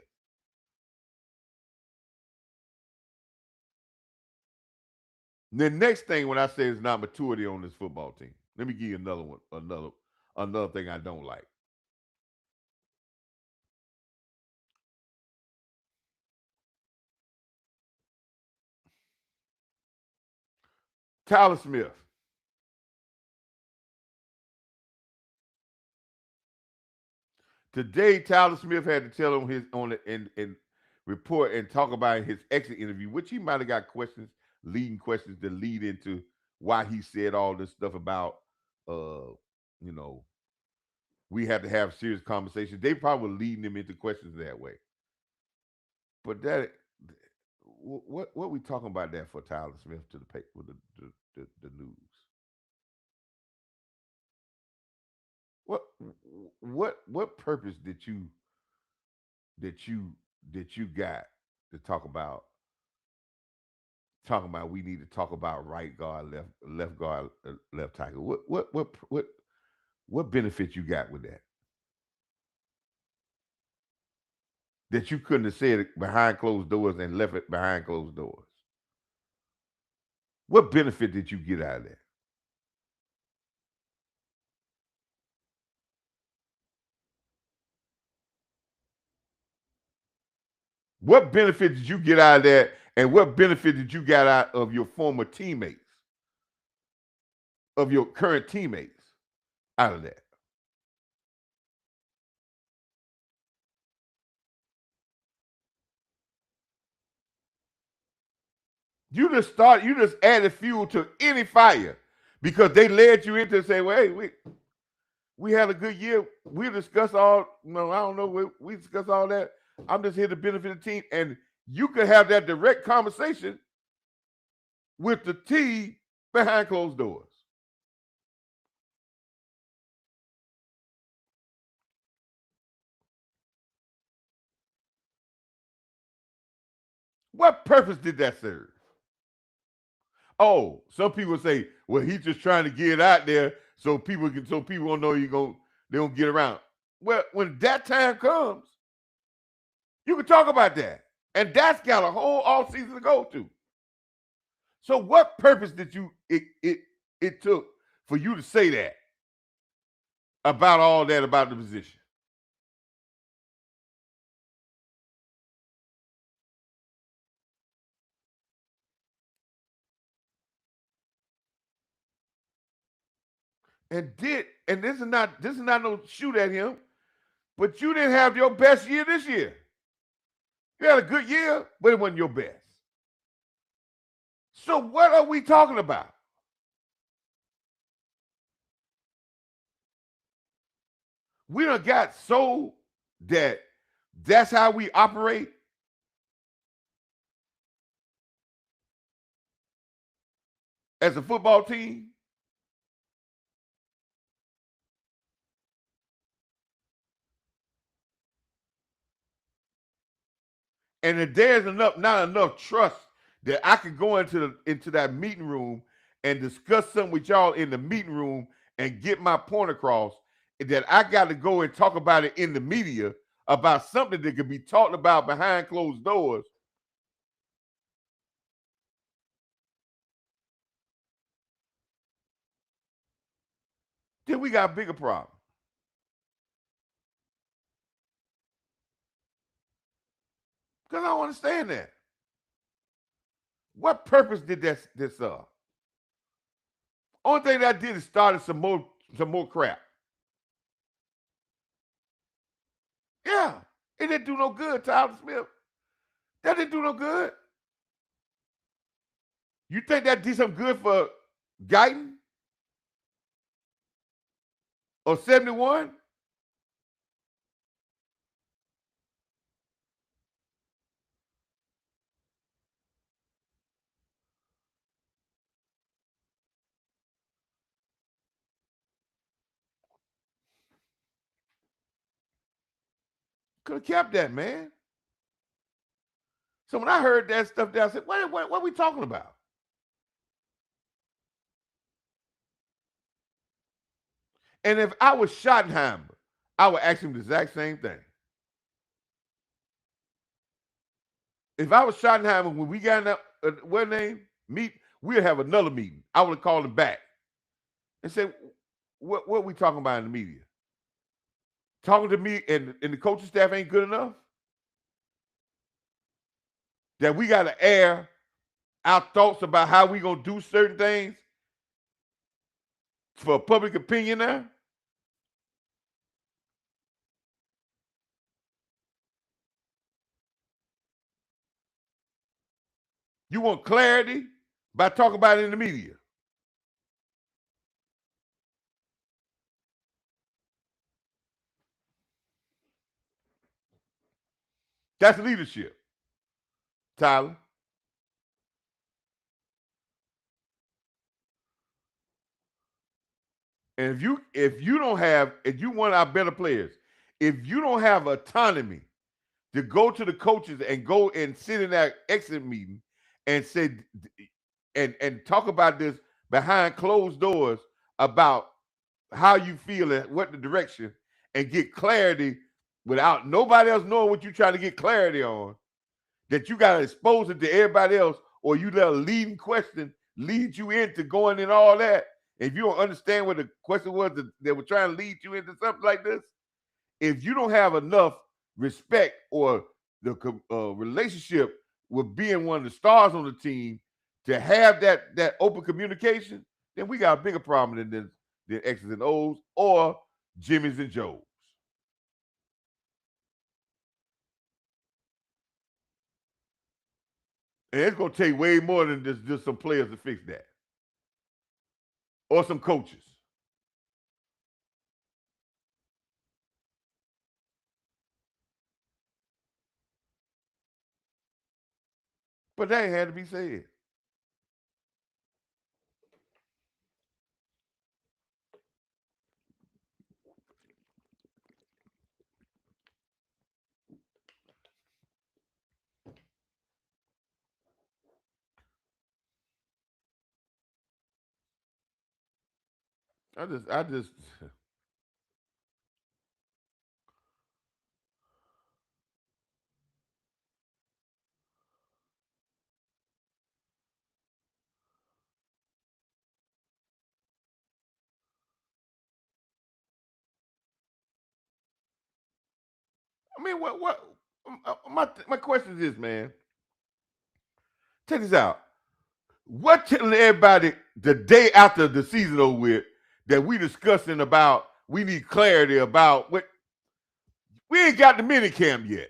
The next thing when I say is not maturity on this football team. Let me give you another one, another thing I don't like. Tyler Smith. Today, Tyler Smith had to tell on his on the and report and talk about his exit interview, which he might have got questions, leading questions to lead into why he said all this stuff about uh, you know, we had to have serious conversations. They probably were leading him into questions that way. But that what we talking about that for Tyler Smith to the paper with the news? What what purpose that you that you got to talking about we need to talk about right guard, left guard, left tackle. What benefit you got with that? That you couldn't have said it behind closed doors and left it behind closed doors. What benefit did you get out of that? What benefit did you get out of that? And what benefit did you get out of your former teammates, of your current teammates out of that? You just added fuel to any fire because they led you into say, well, hey, we had a good year. We discussed all, I don't know, we discussed all that. I'm just here to benefit the team. And you could have that direct conversation with the team behind closed doors. What purpose did that serve? Oh, some people say, well, he's just trying to get it out there so people won't know they don't get around. Well, when that time comes, you can talk about that. And that's got a whole off season to go to. So what purpose did it took for you to say that about all that about the position? And this is not no shoot at him, but you didn't have your best year this year. You had a good year, but it wasn't your best. So what are we talking about? We done got so that's how we operate. As a football team. And if there's not enough trust that I could go into that meeting room and discuss something with y'all in the meeting room and get my point across, that I got to go and talk about it in the media about something that could be talked about behind closed doors. Then we got a bigger problem. Because I don't understand that. What purpose did this serve? Only thing that I did is started some more crap. Yeah, it didn't do no good, Tyler Smith. That didn't do no good. You think that did some good for Guyton or 71? Could have kept that, man. So when I heard that stuff there, I said, what are we talking about? And if I was Schottenheimer, I would ask him the exact same thing. If I was Schottenheimer, when we got in that, what name? We'd have another meeting. I would have called him back and said, what are we talking about in the media? Talking to me and the coaching staff ain't good enough? That we got to air our thoughts about how we going to do certain things for public opinion now? You want clarity by talking about it in the media. That's leadership, Tyler. And if you want our better players, if you don't have autonomy to go to the coaches and go and sit in that exit meeting and say and talk about this behind closed doors about how you feel and what the direction and get clarity without nobody else knowing what you're trying to get clarity on, that you got to expose it to everybody else, or you let a leading question lead you into going in all that. If you don't understand what the question was that they were trying to lead you into something like this, if you don't have enough respect or the relationship with being one of the stars on the team to have that open communication, then we got a bigger problem than X's and O's or Jimmy's and Joe's. And it's gonna take way more than just some players to fix that. Or some coaches. But that had to be said. I just I mean what my question is this, man. Check this out. What telling everybody the day after the season over with that we discussing about we need clarity about what we ain't got the mini camp yet.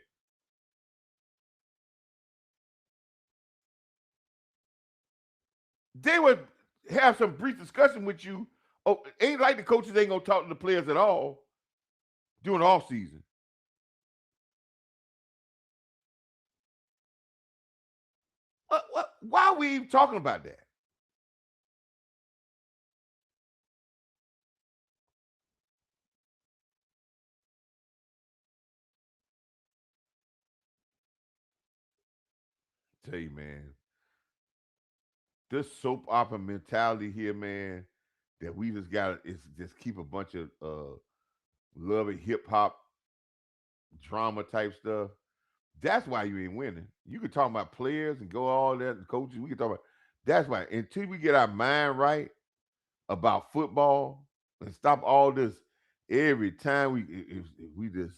They would have some brief discussion with you. Oh, ain't like the coaches ain't gonna talk to the players at all during the off season. Why are we even talking about that? Tell you, man, this soap opera mentality here, man, that we just got is just keep a bunch of love and hip hop drama type stuff. That's why you ain't winning. You can talk about players and go all that and coaches. We can talk about that's why until we get our mind right about football and stop all this every time if we just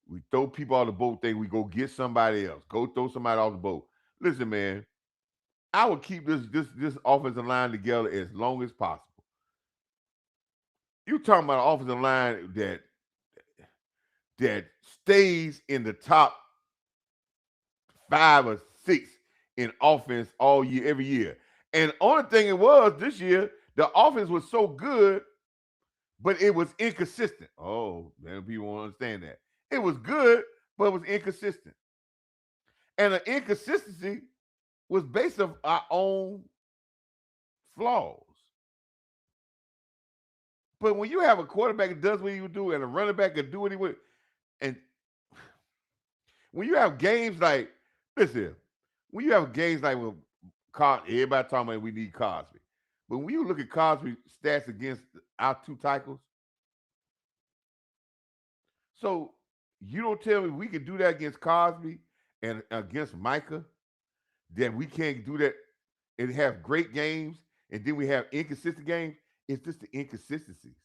we throw people off the boat thing, we go get somebody else. Go throw somebody off the boat. Listen, man, I would keep this offensive line together as long as possible. You talking about an offensive line that stays in the top 5 or 6 in offense all year, every year. And the only thing it was this year, the offense was so good, but it was inconsistent. Oh, man, people won't understand that. It was good, but it was inconsistent. And the inconsistency was based on our own flaws. But when you have a quarterback that does what he would do and a running back that do what he would, and when you have games like, listen, when you have games like with everybody talking about we need Cosby. But when you look at Cosby's stats against our two tackles, so you don't tell me we can do that against Cosby and against Micah, that we can't do that and have great games, and then we have inconsistent games. It's just the inconsistencies.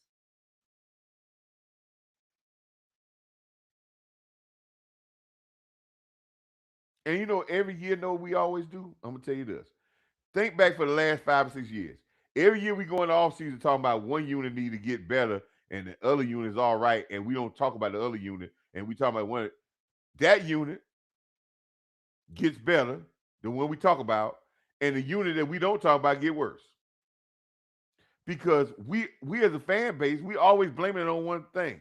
And you know, every year, know what we always do? I'm gonna tell you this. Think back for the last 5 or 6 years. Every year we go in the offseason talking about one unit need to get better and the other unit is all right, and we don't talk about the other unit, and we talk about one that unit gets better than what we talk about, and the unit that we don't talk about get worse. Because we as a fan base, we always blaming it on one thing.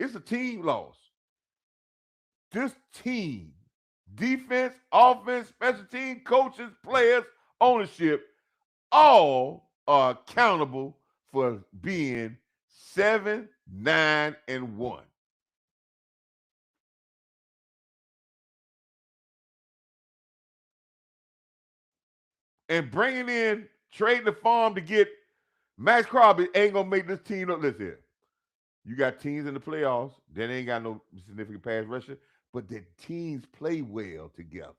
It's a team loss. This team, defense, offense, special team, coaches, players, ownership, all are accountable for being 7, 9, and 1. And bringing in trading the farm to get Max Crosby ain't gonna make this team look. Listen, you got teams in the playoffs that ain't got no significant pass rusher, but the teams play well together.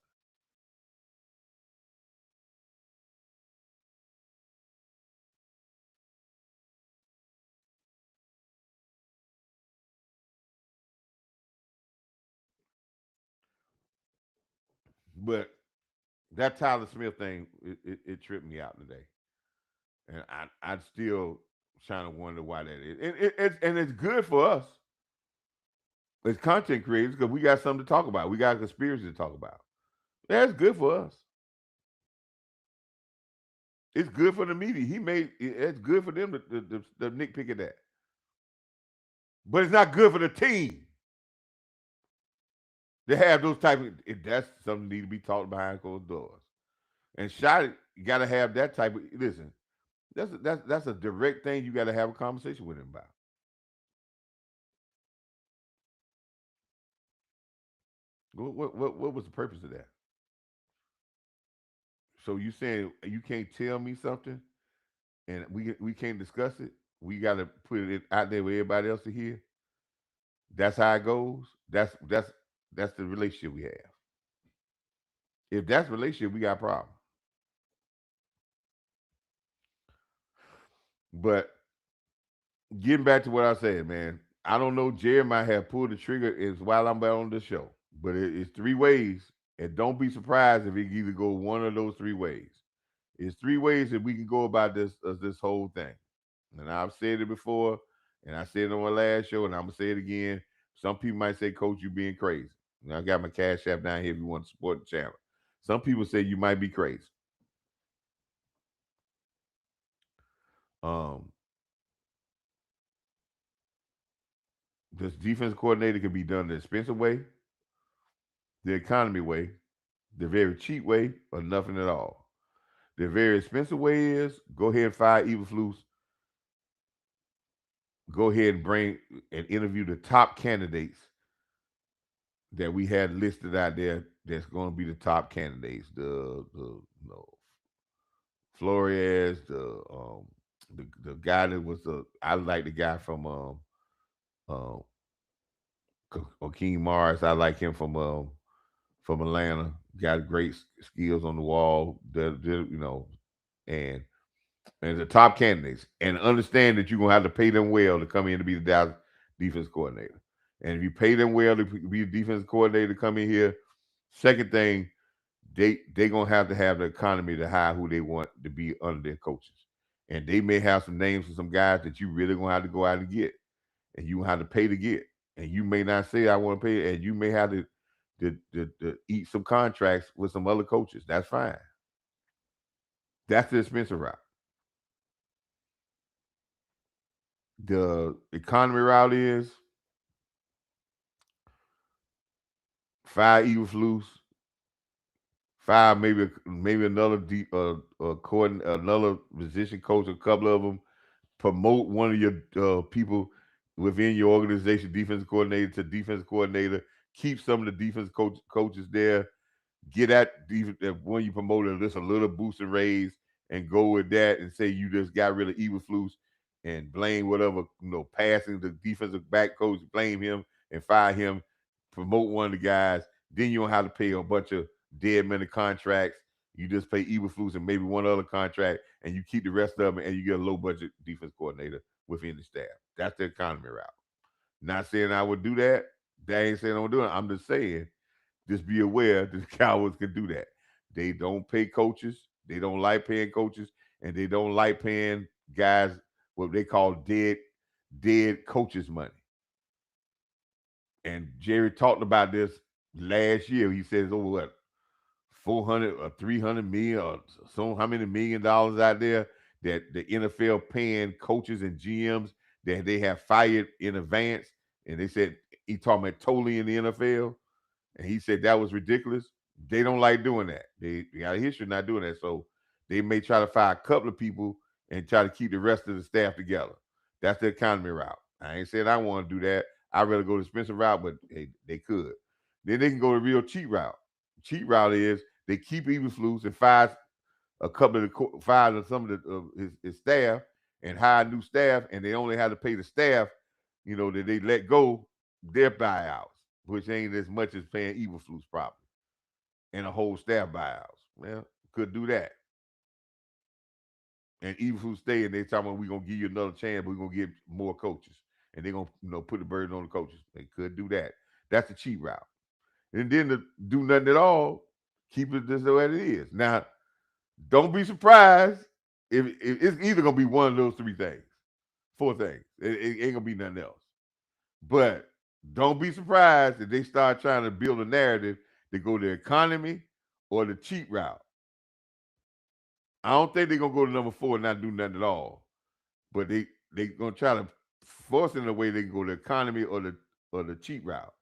But that Tyler Smith thing, it tripped me out today, and I'm still trying to wonder why that is. And it's good for us as content creators because we got something to talk about. We got a conspiracy to talk about. That's good for us. It's good for the media. It's good for them to nitpick at that. But it's not good for the team to have those type of. That's something that need to be talked behind closed doors. And shot, you got to have that type of. Listen, that's a direct thing you got to have a conversation with him about. What was the purpose of that? So you saying you can't tell me something and we can't discuss it? We got to put it out there for everybody else to hear. That's how it goes. That's the relationship we have. If that's the relationship, we got a problem. But getting back to what I said, man, I don't know. Jerry might have pulled the trigger is while I'm back on the show, but it's three ways, and don't be surprised if it can either go one of those three ways. It's three ways that we can go about this whole thing. And I've said it before, and I said it on my last show, and I'm gonna say it again. Some people might say, "Coach, you being crazy." Now, I got my cash app down here if you want to support the channel. Some people say you might be crazy. Um, this defense coordinator can be done the expensive way, the economy way, the very cheap way, or nothing at all. The very expensive way is go ahead and fire Eberflus. Go ahead and bring and interview the top candidates that we had listed out there. That's going to be the top candidates. The Flores, the guy that was the I like the guy from um Akeem Mars. I like him from Atlanta. Got great skills on the wall. And the top candidates, and understand that you're gonna have to pay them well to come in to be the Dallas defense coordinator. And if you pay them well to be the defense coordinator to come in here, second thing, they gonna have to have the economy to hire who they want to be under their coaches. And they may have some names for some guys that you really gonna have to go out and get, and you gonna have to pay to get. And you may not say I want to pay, and you may have to eat some contracts with some other coaches. That's fine. That's the expensive route. The economy route is five Eagles loose, five maybe another another position coach, a couple of them. Promote one of your people within your organization, defense coordinator to defense coordinator. Keep some of the defense coaches there. Get that when you promote it, just a little boost and raise, and go with that, and say you just got rid of Eberflus and blame whatever passing the defensive back coach, blame him and fire him. Promote one of the guys, then you don't have to pay a bunch of dead money contracts. You just pay Eberflus and maybe one other contract, and you keep the rest of them, and you get a low budget defense coordinator within the staff. That's the economy route. Not saying I would do that. That ain't saying I'm doing it. I'm just saying, just be aware that the Cowboys can do that. They don't pay coaches. They don't like paying coaches, and they don't like paying guys what they call dead coaches money. And Jerry talked about this last year. He says over what 400 or 300 million or so how many $1 million out there that the NFL paying coaches and GMs that they have fired in advance. And they said he talking about totally in the NFL. And he said that was ridiculous. They don't like doing that. They got a history of not doing that. So they may try to fire a couple of people and try to keep the rest of the staff together. That's the economy route. I ain't saying I want to do that. I'd rather go the expensive route, but they could. Then they can go the real cheap route. Cheap route is they keep Eberflus and fire a couple of fire some of his staff and hire new staff, and they only have to pay the staff, that they let go their buyouts, which ain't as much as paying Eberflus probably, and a whole staff buyouts. Well, could do that. And Eberflus stay, and they talking about we gonna give you another chance, but we're gonna get more coaches, and they're gonna put the burden on the coaches. They could do that. That's the cheap route. And then to do nothing at all, keep it just the way it is. Now, don't be surprised if it's either gonna be one of those three things, four things. It ain't gonna be nothing else. But don't be surprised if they start trying to build a narrative to go the economy or the cheap route. I don't think they're gonna go to number 4 and not do nothing at all. But they gonna try to force it in a way they can go the economy or the cheap route.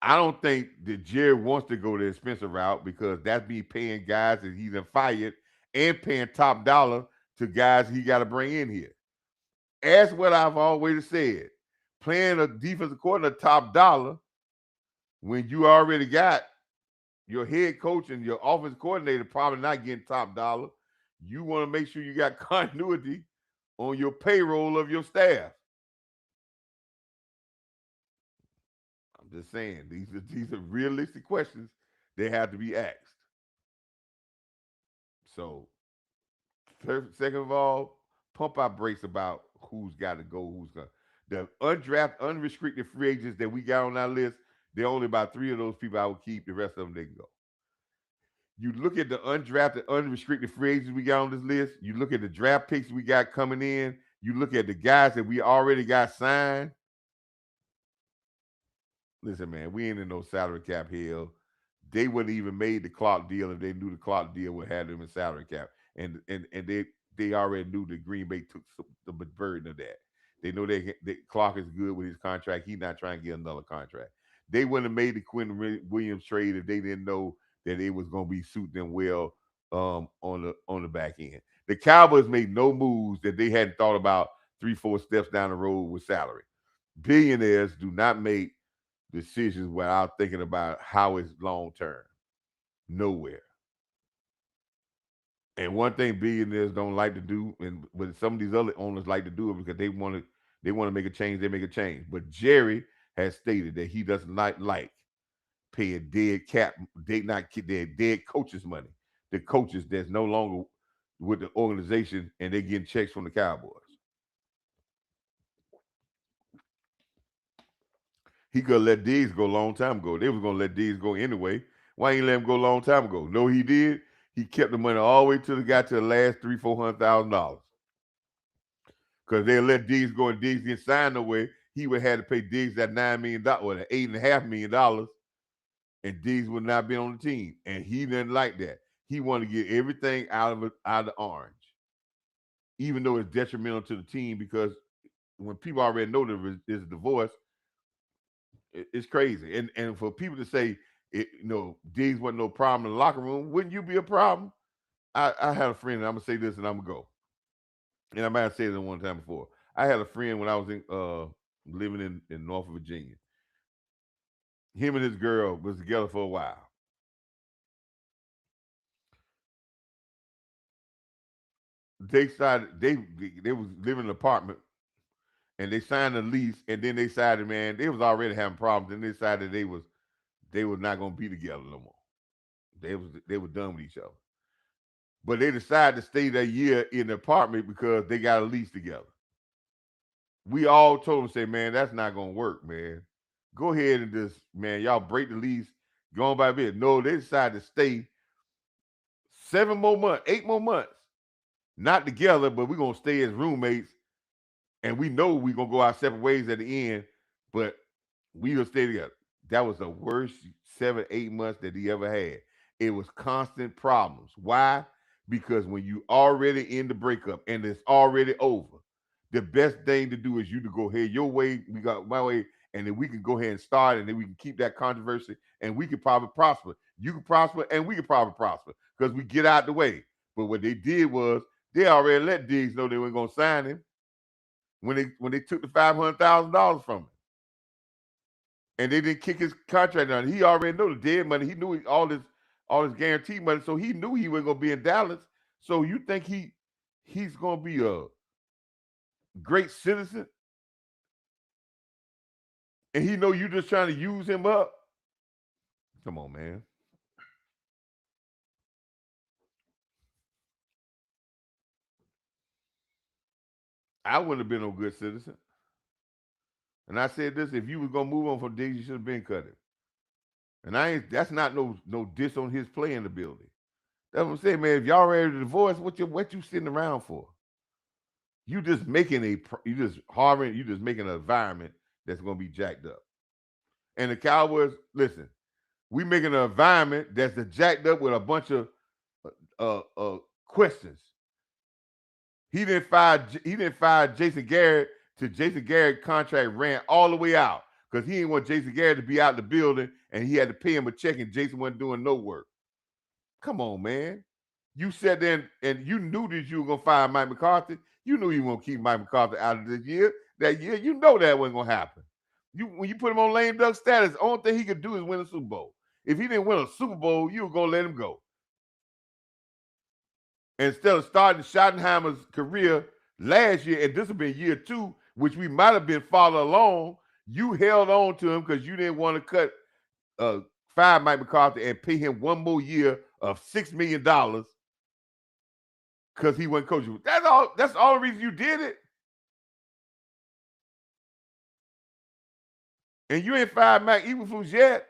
I don't think that Jerry wants to go the expensive route because that's be paying guys that he's fired and paying top dollar to guys he got to bring in here. As what I've always said, playing a defensive coordinator top dollar when you already got your head coach and your offense coordinator probably not getting top dollar. You want to make sure you got continuity on your payroll of your staff. I'm just saying these are realistic questions they have to be asked. So, second of all, pump our brakes about who's got to go, who's going. The undrafted, unrestricted free agents that we got on our list, there are only about 3 of those people I would keep. The rest of them they can go. You look at the undrafted, unrestricted free agents we got on this list. You look at the draft picks we got coming in. You look at the guys that we already got signed. Listen, man, we ain't in no salary cap hell. They wouldn't even made the Clark deal if they knew the Clark deal would have them in salary cap, and they already knew that Green Bay took the burden of that. They know that Clark is good with his contract. He's not trying to get another contract. They wouldn't have made the Quinn Williams trade if they didn't know that it was going to be suit them well on the back end. The Cowboys made no moves that they hadn't thought about 3-4 steps down the road with salary. Billionaires do not make decisions without thinking about how it's long term. Nowhere. And one thing billionaires don't like to do, and but some of these other owners like to do it because they want to make a change. They make a change. But Jerry has stated that he does not like paying dead cap, they not their dead coaches money. The coaches that's no longer with the organization and they getting checks from the Cowboys. He could have let Diggs go a long time ago. They was gonna let Diggs go anyway. Why ain't let him go a long time ago? No, he did. He kept the money all the way till it got to the last $300,000-$400,000. Because they let Diggs go and Diggs didn't sign no way. He would have had to pay Diggs that $9 million or the $8.5 million, and Diggs would not be on the team. And he didn't like that. He wanted to get everything out of the orange, even though it's detrimental to the team because when people already know there's a divorce, it's crazy. And for people to say, Diggs wasn't no problem in the locker room, wouldn't you be a problem? I had a friend, and I'm gonna say this, and I'm gonna go. And I might have said it one time before. I had a friend when I was living in North Virginia. Him and his girl was together for a while. They started they was living in an apartment and they signed a lease and then they decided, man, they was already having problems and they decided they was not gonna be together no more. They were done with each other. But they decided to stay that year in the apartment because they got a lease together. We all told them, say, man, that's not gonna work, man. Go ahead and just, man, y'all break the lease, go on by bed. No, they decided to stay 7 more months, 8 more months, not together, but we're gonna stay as roommates, and we know we're gonna go our separate ways at the end, but we gonna stay together. That was the worst 7, 8 months that he ever had. It was constant problems. Why? Because when you already in the breakup and it's already over, the best thing to do is you to go ahead your way, we got my way, and then we can go ahead and start, and then we can keep that controversy, and we could probably prosper. You can prosper, and we can probably prosper because we get out the way. But what they did was they already let Diggs know they weren't gonna sign him when they took the $500,000 from him, and they didn't kick his contract down. He already knew the dead money. He knew all his guaranteed money, so he knew he wasn't gonna be in Dallas. So you think he's gonna be a great citizen, and he know you just trying to use him up? Come on, man. I wouldn't have been no good citizen. And I said this: if you was gonna move on from Diggs, you should have been cut him. And I ain't. That's not no diss on his playing ability. That's what I'm saying, man. If y'all ready to divorce, what you sitting around for? You just making you just harboring, you just making an environment that's gonna be jacked up. And the Cowboys, listen, we making an environment that's jacked up with a bunch of uh, uh, questions. He didn't fire Jason Garrett till Jason Garrett contract ran all the way out because he didn't want Jason Garrett to be out the building and he had to pay him a check and Jason wasn't doing no work. Come on, man. You sat there and you knew that you were gonna fire Mike McCarthy. You knew you were gonna keep Mike McCarthy out of this year. That year, you know that wasn't gonna happen. When you put him on lame duck status, the only thing he could do is win a Super Bowl. If he didn't win a Super Bowl, you were gonna let him go. Instead of starting Schottenheimer's career last year, and this has been year 2, which we might have been farther along, you held on to him because you didn't want to fire Mike McCarthy and pay him one more year of $6 million because he wasn't coaching. That's all. That's the only reason you did it. And you ain't fired Mike Eberflus yet.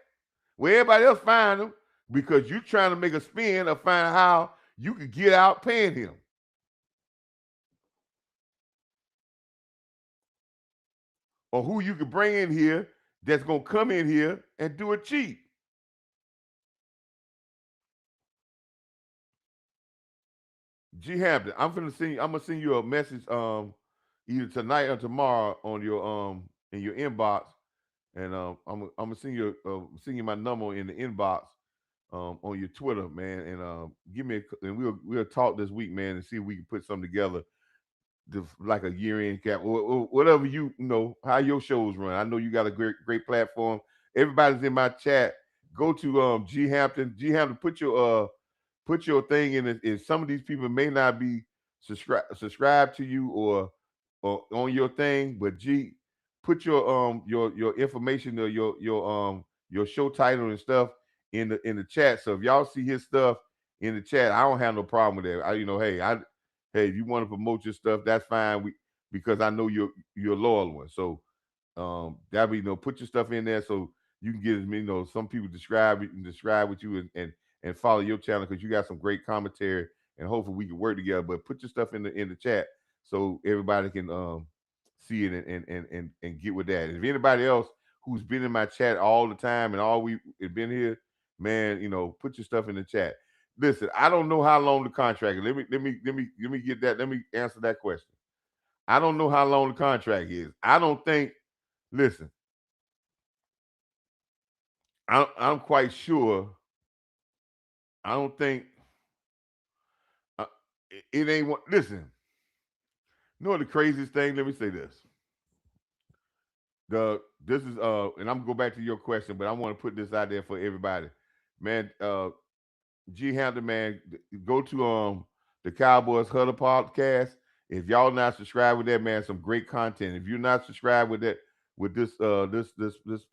Where everybody else fired him because you're trying to make a spin of finding how you could get out paying him. Or who you could bring in here that's going to come in here and do it cheap. G Hampton, I'm gonna send you a message either tonight or tomorrow on your in your inbox, and I'm gonna send you my number in the inbox on your Twitter, man, and give me and we'll talk this week, man, and see if we can put something together, like a year-end cap or whatever you know how your shows run. I know you got a great platform. Everybody's in my chat. Go to G Hampton. G Hampton, put your thing in it. And some of these people may not be subscribed to you or on your thing, but G, put your information or your show title and stuff in the chat. So if y'all see his stuff in the chat, I don't have no problem with that. Hey, if you want to promote your stuff, that's fine. Because I know you're a loyal one. So that be put your stuff in there so you can get as many. Some people describe with you and follow your channel because you got some great commentary and hopefully we can work together. But put your stuff in the chat so everybody can see it and get with that. And if anybody else who's been in my chat all the time and all we have been here, man, put your stuff in the chat. Listen, I don't know how long the contract is. Let me get that. Let me answer that question. I don't know how long the contract is. I don't think. Listen, I'm quite sure. I don't think it ain't one. Listen, you know what the craziest thing? Let me say this. This is and I'm gonna go back to your question, but I want to put this out there for everybody, man. G Hampton, man, go to the Cowboys Huddle podcast. If y'all not subscribed with that, man, some great content. If you're not subscribed with that, with this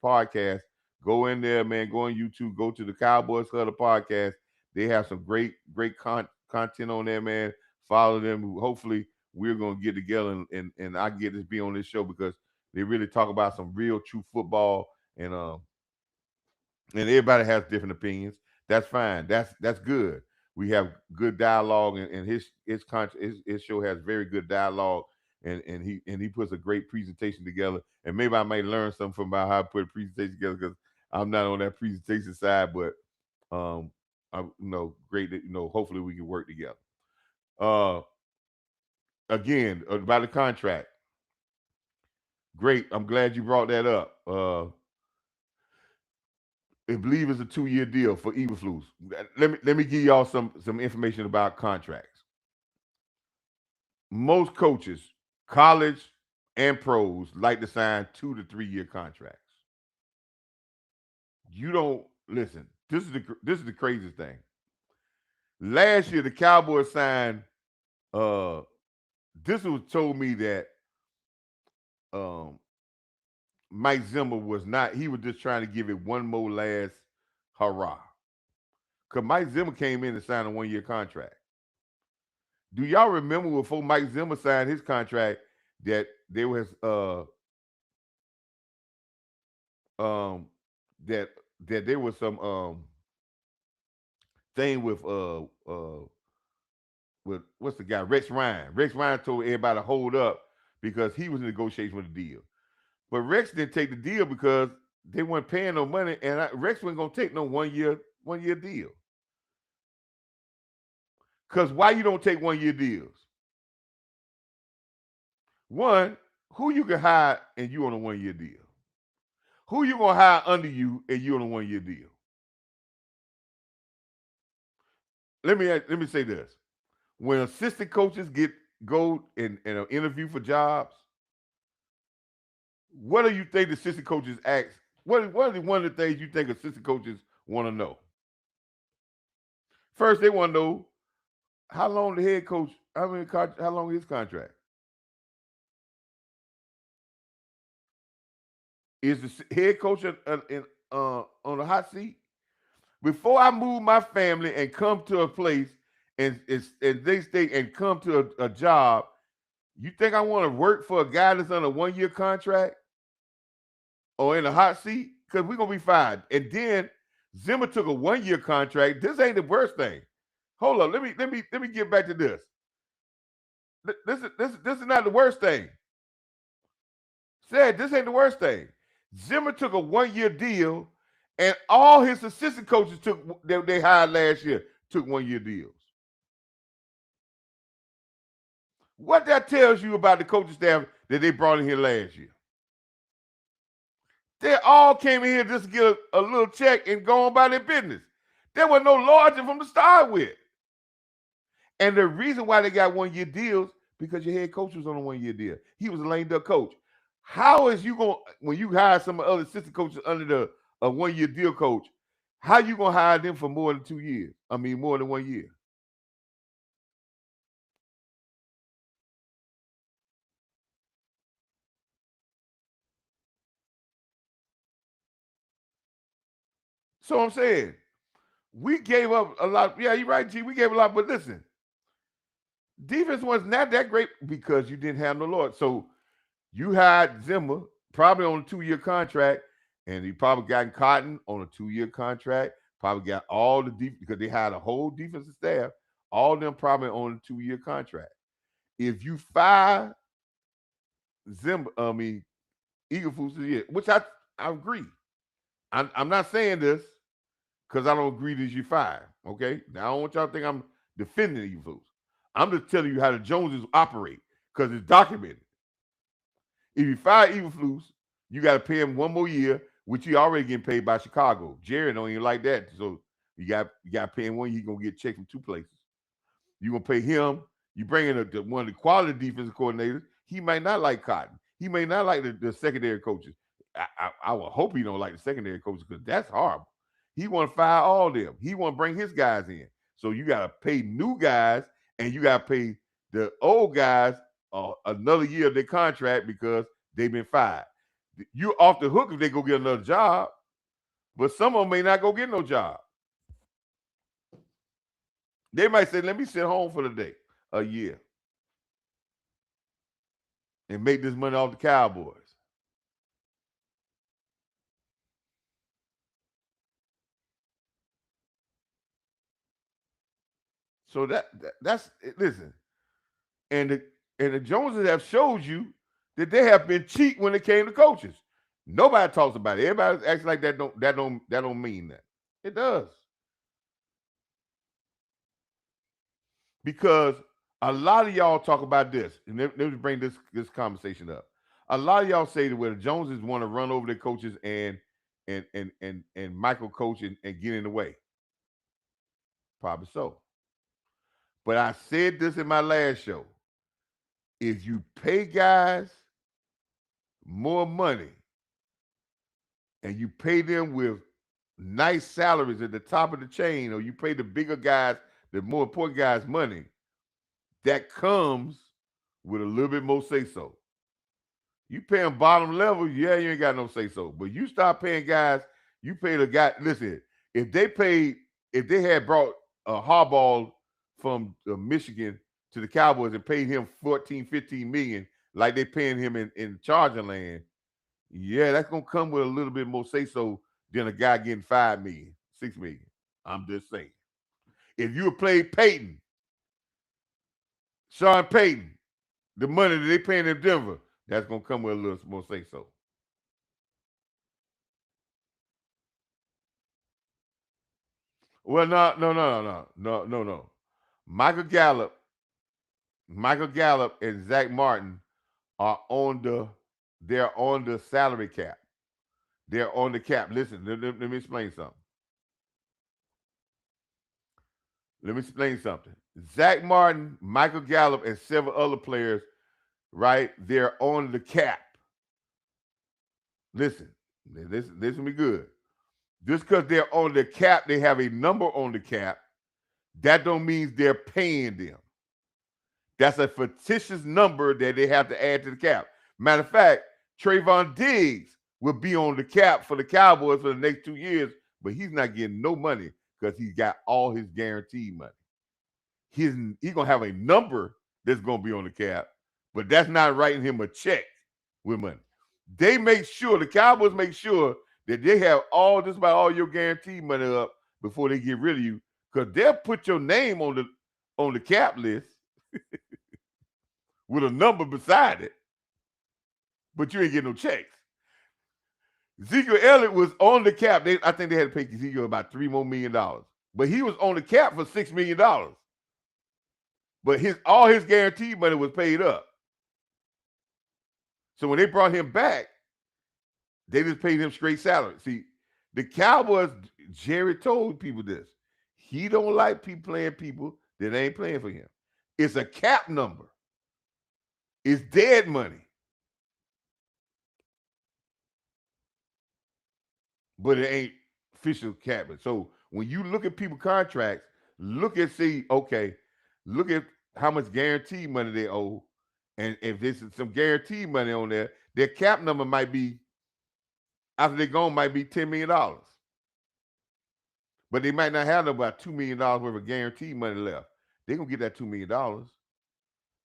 podcast, go in there, man. Go on YouTube. Go to the Cowboys Huddle podcast. They have some great content on there, man. Follow them. Hopefully, we're gonna get together and I get to be on this show because they really talk about some real true football and everybody has different opinions. That's fine. That's good. We have good dialogue, and his show has very good dialogue, and he puts a great presentation together. And maybe I might learn something from about how I put a presentation together because I'm not on that presentation side, but great that hopefully we can work together. Uh, again about the contract. Great. I'm glad you brought that up. I believe it's a 2-year deal for Eberflus. Let me give y'all some information about contracts. Most coaches, college and pros, like to sign 2 to 3 year contracts. You don't listen. This is the craziest thing. Last year, the Cowboys signed. This was told me that Mike Zimmer was not. He was just trying to give it one more last hurrah. Because Mike Zimmer came in and signed a 1-year contract. Do y'all remember before Mike Zimmer signed his contract that there was that there was some thing with what's the guy, Rex Ryan. Rex Ryan told everybody to hold up because he was in negotiation with the deal. But Rex didn't take the deal because they weren't paying no money, and Rex wasn't gonna take no one year deal. Because why you don't take 1 year deals? One, who you can hire and you on a 1 year deal? Who you gonna hire under you and you on a 1 year deal? Let me say this: when assistant coaches go and interview for jobs, what do you think the assistant coaches ask? What is one of the things you think assistant coaches want to know? First, they want to know how long the head coach, how long his contract? Is the head coach on the hot seat? Before I move my family and come to a place and they stay and come to a job, you think I want to work for a guy that's on a 1 year contract or in a hot seat? Because we're gonna be fine. And then Zimmer took a 1 year contract. This ain't the worst thing. Hold on, let me get back to this. This is not the worst thing. Said this ain't the worst thing. Zimmer took a 1 year deal, and all his assistant coaches they hired last year took 1 year deals. What that tells you about the coaching staff that they brought in here last year? They all came in here just to get a little check and go on by their business. There was no loyalty from the start with. And the reason why they got 1 year deals because your head coach was on a 1 year deal. He was a lame duck coach. How is you going when you hire some other assistant coaches under a 1 year deal coach? How you gonna hire them for more than 2 years? I mean, more than 1 year. So I'm saying we gave up a lot. Yeah, you're right, G. We gave a lot, but listen, defense was not that great because you didn't have no Lord. So you had Zimmer probably on a 2 year contract, and he probably gotten Cotton on a 2 year contract. Probably got all the deep because they had a whole defensive staff. All of them probably on a 2 year contract. If you fire Zimmer, I mean Eagle yeah, which I agree. I'm not saying this because I don't agree that you fire. Okay, now I don't want y'all to think I'm defending Eagle. I'm just telling you how the Joneses operate because it's documented. If you fire Eberflus, you got to pay him 1 more year, which he already getting paid by Chicago. Jerry don't even like that, so you got to pay him 1 year. He gonna get checked from two places. You gonna pay him. You bring in one of the quality defensive coordinators. He might not like Cotton. He may not like the secondary coaches. I would hope he don't like the secondary coaches because that's horrible. He want to fire all of them. He want to bring his guys in. So you got to pay new guys and you got to pay the old guys another year of their contract because they've been fired. You're off the hook if they go get another job, but some of them may not go get no job. They might say, "Let me sit home for the day, a year, and make this money off the Cowboys." So that's listen, and the Joneses have showed you that they have been cheap when it came to coaches. Nobody talks about it. Everybody acts like that don't mean that. It does because a lot of y'all talk about this, and let me bring this conversation up. A lot of y'all say that where the Joneses want to run over their coaches and Michael coach and get in the way. Probably so. But I said this in my last show. If you pay guys more money and you pay them with nice salaries at the top of the chain, or you pay the bigger guys, the more important guys money, that comes with a little bit more say so. You pay them bottom level, yeah, you ain't got no say so. But you start paying guys, you pay the guy. Listen, if they had brought a Harbaugh from Michigan to the Cowboys and paid him 14, 15 million, like they paying him in Charger land, yeah, that's gonna come with a little bit more say so than a guy getting 5 million, 6 million. I'm just saying. If you played Peyton, Sean Payton, the money that they paying in Denver, that's gonna come with a little more say so. Well, no. Michael Gallup, Michael Gallup and Zach Martin are on the salary cap. They're on the cap. Listen, let me explain something. Let me explain something. Zach Martin, Michael Gallup, and several other players, right? They're on the cap. Listen, listen to me good. Just because they're on the cap, they have a number on the cap. That don't mean they're paying them. That's a fictitious number that they have to add to the cap. Matter of fact, Trayvon Diggs will be on the cap for the Cowboys for the next 2 years, but he's not getting no money because he's got all his guaranteed money. He's gonna have a number that's gonna be on the cap, but that's not writing him a check with money. They make sure, the Cowboys make sure that they have just about all your guaranteed money up before they get rid of you, because they'll put your name on the cap list with a number beside it, but you ain't getting no checks. Ezekiel Elliott was on the cap. I think they had to pay Ezekiel about $3 more million, but he was on the cap for $6 million. But all his guaranteed money was paid up. So when they brought him back, they just paid him straight salary. See, the Cowboys, Jerry told people this. He don't like playing people that ain't playing for him. It's a cap number. It's dead money. But it ain't official cap. So when you look at people contracts, look at how much guaranteed money they owe. And if there's some guaranteed money on there, their cap number might be, after they're gone, might be $10 million. But they might not have about $2 million worth of guaranteed money left. They're going to get that $2 million.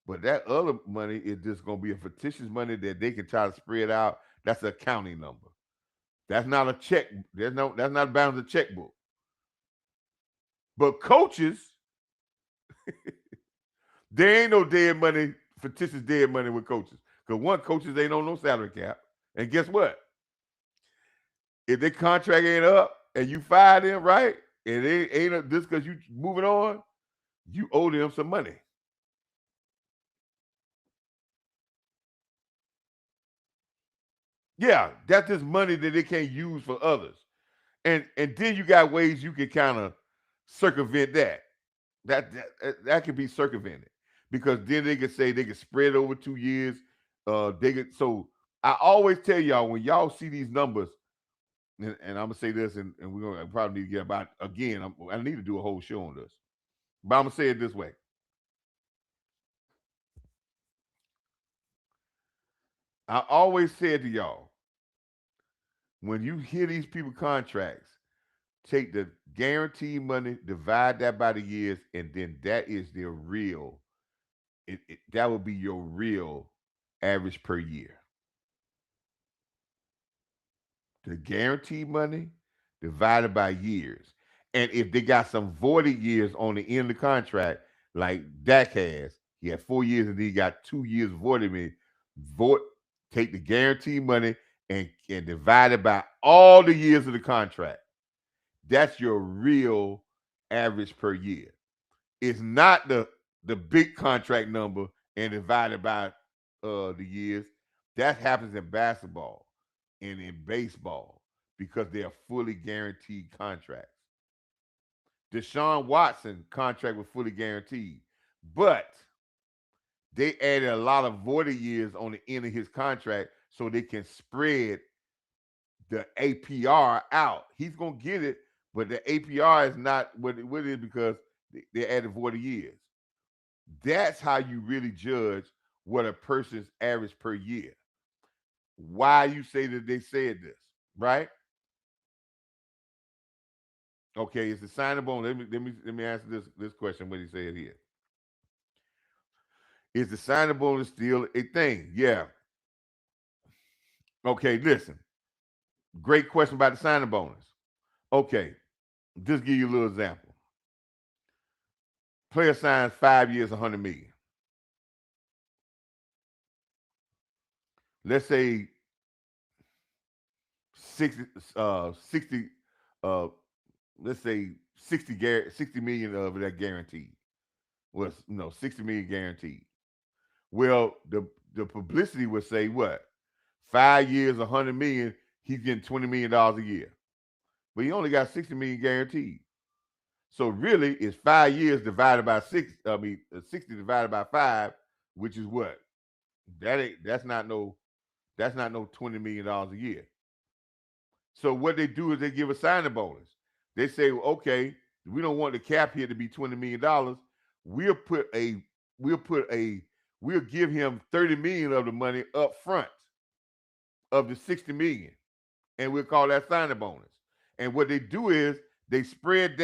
But that other money is just going to be a fictitious money that they can try to spread out. That's an accounting number. That's not a check. That's not bound to checkbook. But coaches, there ain't no dead money, fictitious dead money with coaches. Because coaches ain't on no salary cap. And guess what? If their contract ain't up and you fire them, right? And it ain't just because you moving on, you owe them some money. Yeah, that's just money that they can't use for others. And then you got ways you can kind of circumvent that. That can be circumvented, because then they could say they could spread over 2 years. So I always tell y'all, when y'all see these numbers, and I'm gonna say this, and we're gonna probably need to get about again. I need to do a whole show on this, but I'm gonna say it this way. I always said to y'all, when you hear these people contracts, take the guaranteed money, divide that by the years, and then that is their real. That would be your real average per year. The guaranteed money divided by years. And if they got some voided years on the end of the contract, like Dak has, he had 4 years and then he got 2 years voided. Take the guaranteed money and divide it by all the years of the contract. That's your real average per year. It's not the big contract number and divided by the years. That happens in basketball and in baseball because they are fully guaranteed contracts. Deshaun Watson contract was fully guaranteed, but they added a lot of voided years on the end of his contract so they can spread the APR out. He's gonna get it, but the APR is not what it is because they added voided years. That's how you really judge what a person's average per year. Why you say that they said this, right? Okay, it's a signing bonus. Let me answer this question. What he said here. Is the signing bonus still a thing? Yeah. Okay, listen. Great question about the signing bonus. Okay, just give you a little example. Player signs 5 years, 100 million. Let's say 60, 60 let's say 60 million of that guaranteed. was 60 million guaranteed. Well, the publicity would say what? 5 years, 100 million, he's getting $20 million a year. But he only got 60 million guaranteed. So really, it's 5 years divided by six. I mean, 60 divided by five, which is what? That's not no $20 million a year. So what they do is they give a signing bonus. They say, okay, we don't want the cap here to be $20 million. We'll put a we'll put a we'll give him 30 million of the money up front of the 60 million, and we'll call that signing bonus. And what they do is they spread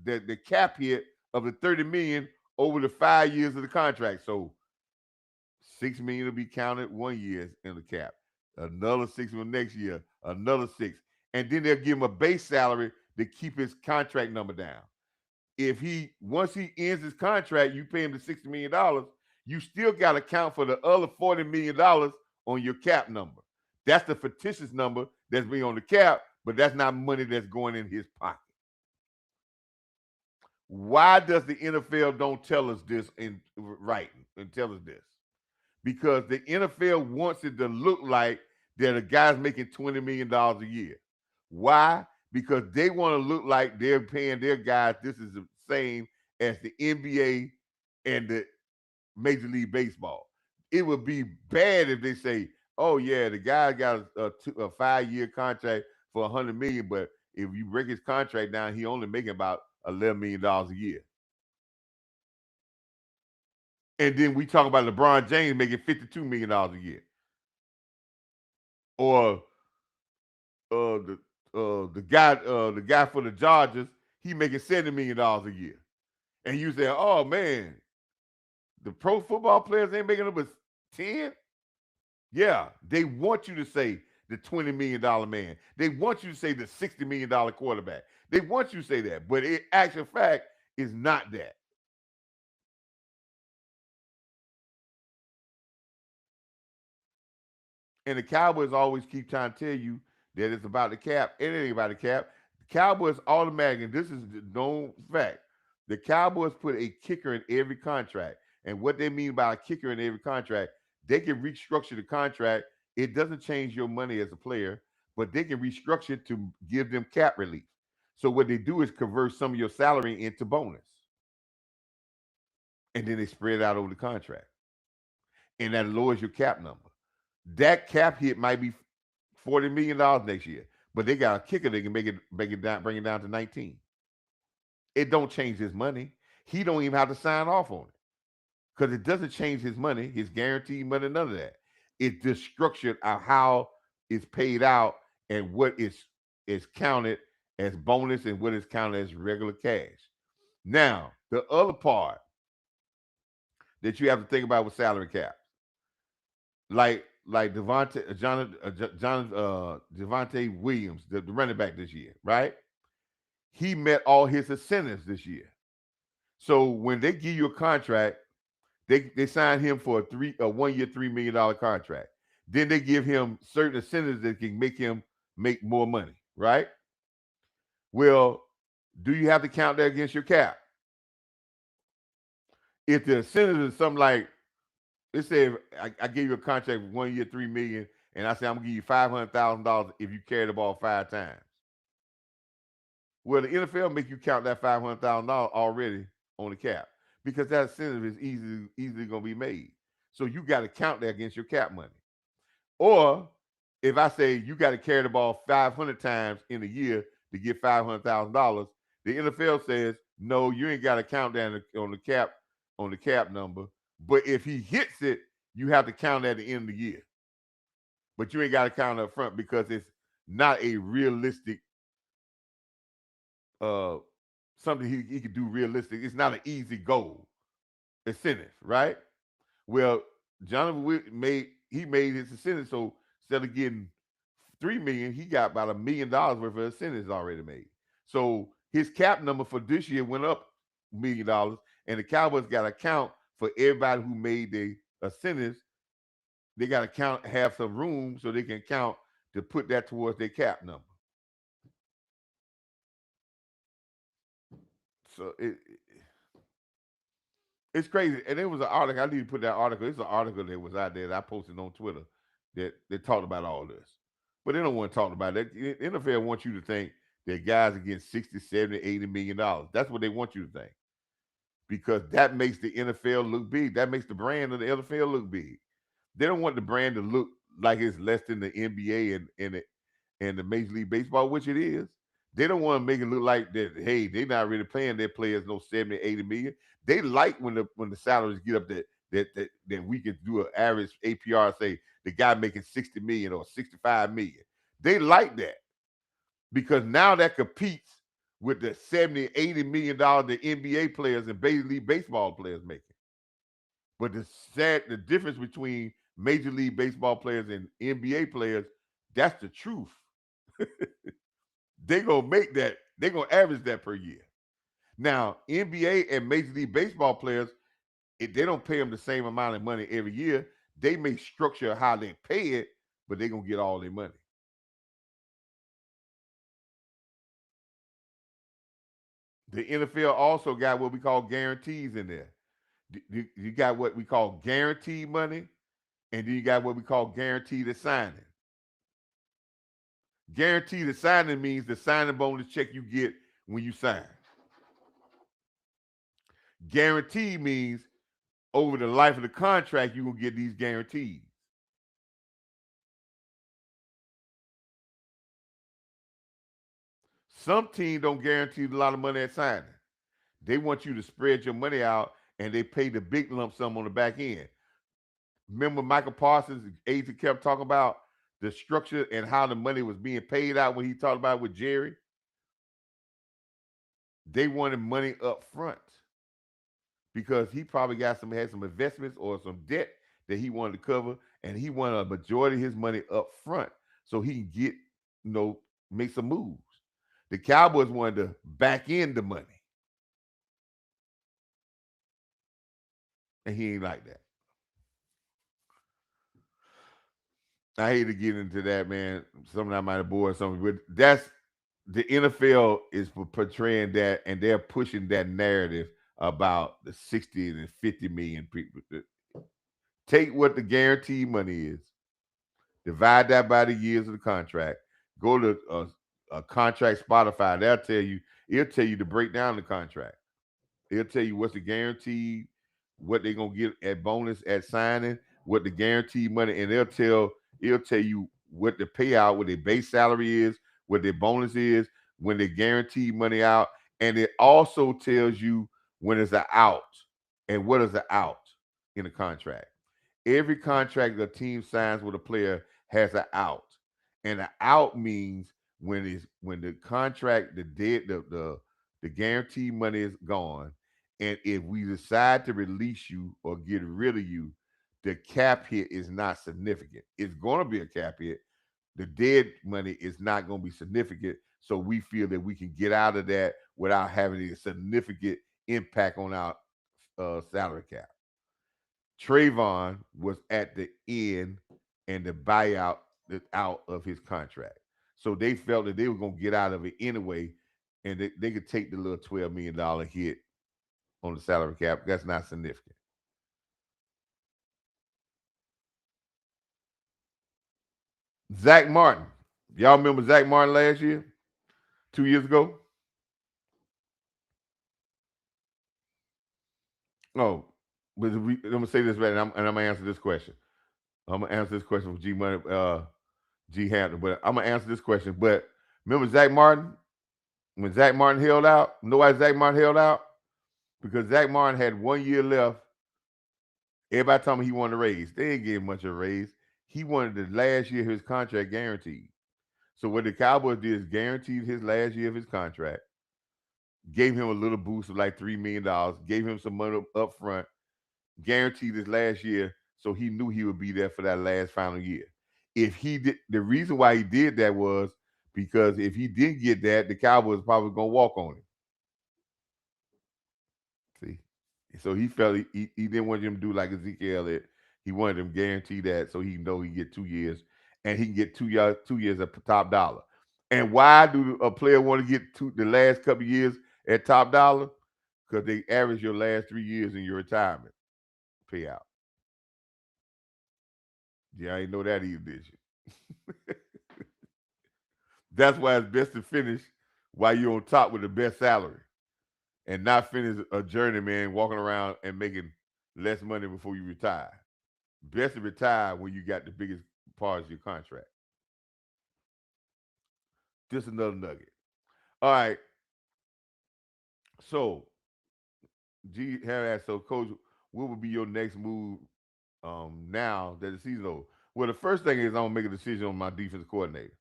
the cap hit of the 30 million over the 5 years of the contract. So 6 million will be counted 1 year in the cap, another 6 million next year, another six, and then they'll give him a base salary to keep his contract number down. If he once he ends his contract, you pay him the $60 million. You still got to count for the other $40 million on your cap number. That's the fictitious number that's being on the cap, but that's not money that's going in his pocket. Why does the NFL don't tell us this in writing and tell us this? Because the NFL wants it to look like that a guy's making $20 million a year. Why? Because they want to look like they're paying their guys. This is the same as the NBA and the Major League Baseball. It would be bad if they say, "Oh yeah, the guy got a 5 year contract for 100 million, but if you break his contract down, he only making about $11 million a year." And then we talk about LeBron James making $52 million a year, or uh, the the guy for the Dodgers, he making $70 million a year. And you say, "Oh man, the pro football players ain't making up but 10." Yeah, they want you to say the $20 million man. They want you to say the $60 million quarterback. They want you to say that, but in actual fact, is not that. And the Cowboys always keep trying to tell you that it's about the cap. It ain't about the cap. The Cowboys automatically, and this is the known fact, the Cowboys put a kicker in every contract. And what they mean by a kicker in every contract, they can restructure the contract. It doesn't change your money as a player, but they can restructure it to give them cap relief. So what they do is convert some of your salary into bonus, and then they spread it out over the contract, and that lowers your cap number. That cap hit might be $40 million next year, but they got a kicker that can make it down, bring it down to 19. It don't change his money. He don't even have to sign off on it because it doesn't change his money, his guaranteed money, none of that. It's just structured out how it's paid out and what is counted as bonus and what is counted as regular cash. Now, the other part that you have to think about with salary cap, like Devontae Devontae Williams, the running back this year, right? He met all his incentives this year. So when they give you a contract, they sign him for a 1 year $3 million contract. Then they give him certain incentives that can make him make more money, right? Well, do you have to count that against your cap? If the incentive is something like, let's say I gave you a contract for 1 year $3 million, and I say I'm gonna give you $500,000 if you carry the ball 5 times. Well, the NFL make you count that $500,000 already on the cap because that incentive is easily going to be made. So you got to count that against your cap money. Or if I say you got to carry the ball 500 times in a year to get $500,000, the NFL says no, you ain't got to count that on the cap number. But if he hits it, you have to count at the end of the year. But you ain't got to count up front because it's not a realistic uh something he could do realistic. It's not an easy goal incentive, right? Well, Jonathan made his incentive, so instead of getting 3 million, he got about $1 million worth of incentives already made. So his cap number for this year went up $1 million, and the Cowboys got to count for everybody who made the incentives. They got to have some room so they can count to put that towards their cap number. So It's crazy. And there was an article. I need to put that article. It's an article that was out there that I posted on Twitter that talked about all this. But they don't want to talk about it. The NFL wants you to think that guys are getting 60, 70, $80 million. That's what they want you to think. Because that makes the NFL look big. That makes the brand of the NFL look big. They don't want the brand to look like it's less than the NBA and the Major League Baseball, which it is. They don't want to make it look like that. Hey, they're not really paying their players no 70, 80 million. They like when the salaries get up that we can do an average APR. Say the guy making 60 million or 65 million. They like that because now that competes with the 70, 80 million dollars the NBA players and Major League Baseball players making. But the difference between Major League Baseball players and NBA players, that's the truth. They gonna make that. They gonna average that per year. Now, NBA and Major League Baseball players, if they don't pay them the same amount of money every year, they may structure how they pay it, but they gonna get all their money. The NFL also got what we call guarantees in there. You got what we call guaranteed money, and then you got what we call guaranteed signing. Guaranteed signing means the signing bonus check you get when you sign. Guarantee means over the life of the contract, you're gonna get these guarantees. Some teams don't guarantee a lot of money at signing. They want you to spread your money out and they pay the big lump sum on the back end. Remember Michael Parsons' agent kept talking about the structure and how the money was being paid out when he talked about it with Jerry? They wanted money up front because he probably had some investments or some debt that he wanted to cover, and he wanted a majority of his money up front so he can get, make some moves. The Cowboys wanted to back in the money, and he ain't like that. I hate to get into that, man. Something I might have bored something, but that's the NFL is portraying that, and they're pushing that narrative about the 60 and 50 million people. Take what the guaranteed money is, divide that by the years of the contract. Go to a contract Spotify. It'll tell you to break down the contract. It'll tell you what's the guaranteed, what they're gonna get at bonus at signing, what the guaranteed money, and it'll tell you what the payout, what their base salary is, what their bonus is, when they guarantee money out, and it also tells you when it's an out and what is an out in the contract. Every contract the team signs with a player has an out, and an out means when the contract the guaranteed money is gone, and if we decide to release you or get rid of you, the cap hit is not significant. It's going to be a cap hit. The dead money is not going to be significant, so we feel that we can get out of that without having a significant impact on our salary cap. Trayvon was at the end and the buyout out of his contract. So they felt that they were going to get out of it anyway, and they could take the little $12 million hit on the salary cap. That's not significant. Zach Martin. Y'all remember Zach Martin last year? 2 years ago? Oh, but I'm gonna say this right, and I'm gonna answer this question. I'm gonna answer this question for G Money, G Hampton, but I'm gonna answer this question. But remember Zach Martin? When Zach Martin held out, know why Zach Martin held out? Because Zach Martin had 1 year left. Everybody told me he wanted a raise. They didn't give him much of a raise. He wanted the last year of his contract guaranteed. So what the Cowboys did is guaranteed his last year of his contract, gave him a little boost of like $3 million, gave him some money up front, guaranteed his last year, so he knew he would be there for that last final year. If he did, the reason why he did that was because if he didn't get that, the Cowboys probably gonna walk on him. See, so he felt he didn't want him to do like Ezekiel Elliott. He wanted him guarantee that so he know he get 2 years and he can get 2 years at top dollar. And why do a player want to get the last couple years at top dollar? because they average your last 3 years in your retirement payout. Yeah, I ain't know that either, did you? That's why it's best to finish while you're on top with the best salary and not finish a journeyman walking around and making less money before you retire. Best to retire when you got the biggest part of your contract. Just another nugget. All right. So, G have asked, so coach, what would be your next move now that the season's over? Well, the first thing is I'm gonna make a decision on my defense coordinator.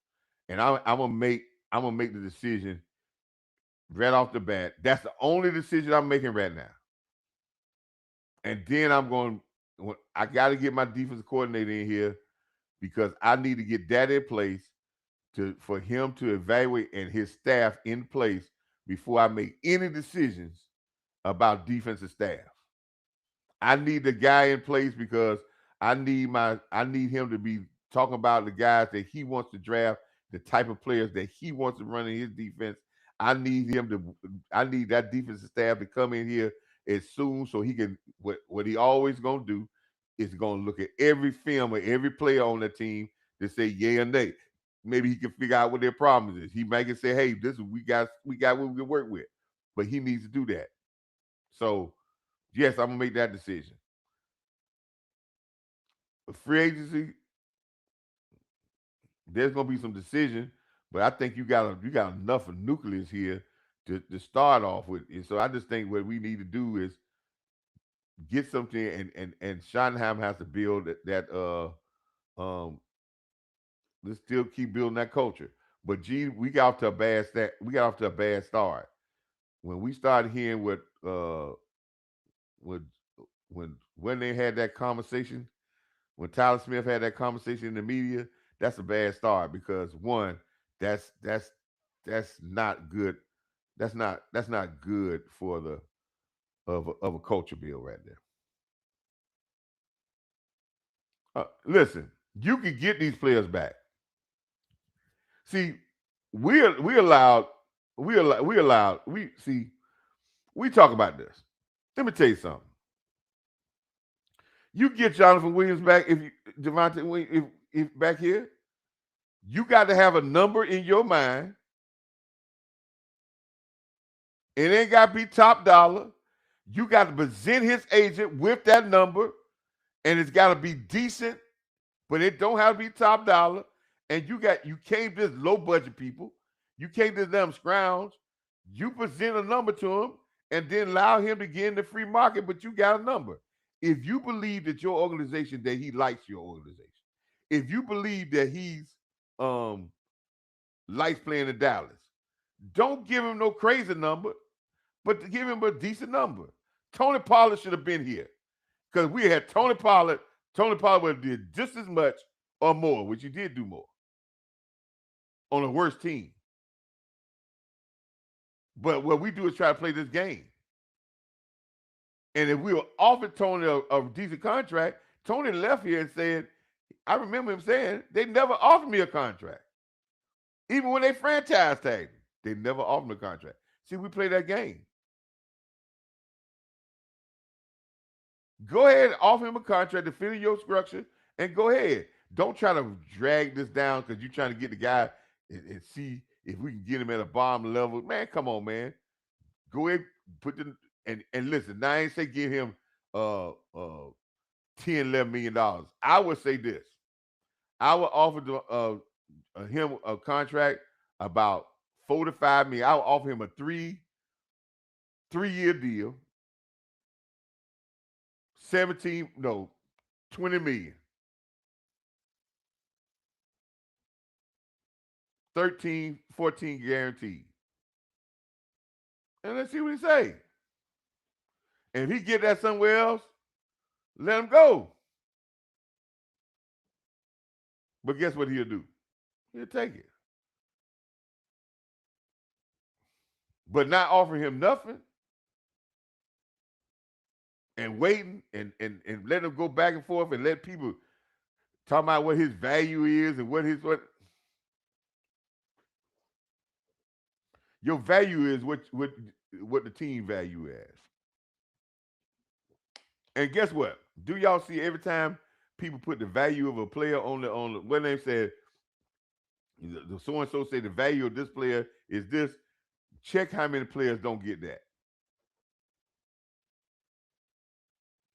And I'm gonna make the decision right off the bat. That's the only decision I'm making right now. And then I got to get my defensive coordinator in here because I need to get that in place for him to evaluate and his staff in place before I make any decisions about defensive staff. I need the guy in place because I need him to be talking about the guys that he wants to draft, the type of players that he wants to run in his defense. I need that defensive staff to come in here as soon so he can what he always gonna do is gonna look at every film of every player on the team to say yay or nay. Maybe he can figure out what their problems is. He might can say, hey, this is we got what we can work with. But he needs to do that. So yes, I'm gonna make that decision. Free agency, there's gonna be some decision, but I think you got enough of nucleus here to start off with. And so I just think what we need to do is get something, and Schottenham has to build um let's still keep building that culture. But gee, we got off to a bad start when we started hearing what when they had that conversation, when Tyler Smith had that conversation in the media. That's a bad start because one, that's that's not good. That's not good for the of a culture build right there. Listen, you can get these players back. See, we allowed we see we talk about this. Let me tell you something. You get Jonathan Williams back if you Devontae if back here, you got to have a number in your mind. It ain't got to be top dollar. You got to present his agent with that number, and it's got to be decent, but it don't have to be top dollar. And you can't just low budget people. You can't just them scrounge. You present a number to him and then allow him to get in the free market, but you got a number. If you believe that your organization, that he likes your organization, if you believe that he's um likes playing in Dallas, don't give him no crazy number, but to give him a decent number. Tony Pollard should have been here because we had Tony Pollard. Tony Pollard would have did just as much or more, which he did do more on a worse team. But what we do is try to play this game. And if we were offered Tony a decent contract, Tony left here and said, I remember him saying, they never offered me a contract. Even when they franchise tagged him, they never offered me a contract. See, we play that game. Go ahead and offer him a contract to fit in your structure and go ahead. Don't try to drag this down because you're trying to get the guy and see if we can get him at a bottom level. Man, come on, man. Go ahead, put the and listen. Now I ain't say give him uh uh 10, $11 million. I would say this. I would offer him a contract about 4 to 5 million. I would offer him a three-year deal, 17, no, 20 million, 13, 14 guaranteed. And let's see what he say. And if he get that somewhere else, let him go. But guess what he'll do? He'll take it. But not offering him nothing and waiting and let him go back and forth and let people talk about what his value is and what your value is what what the team value is. And guess what? Do y'all see every time people put the value of a player on the what name said the so and so say the value of this player is this? Check how many players don't get that.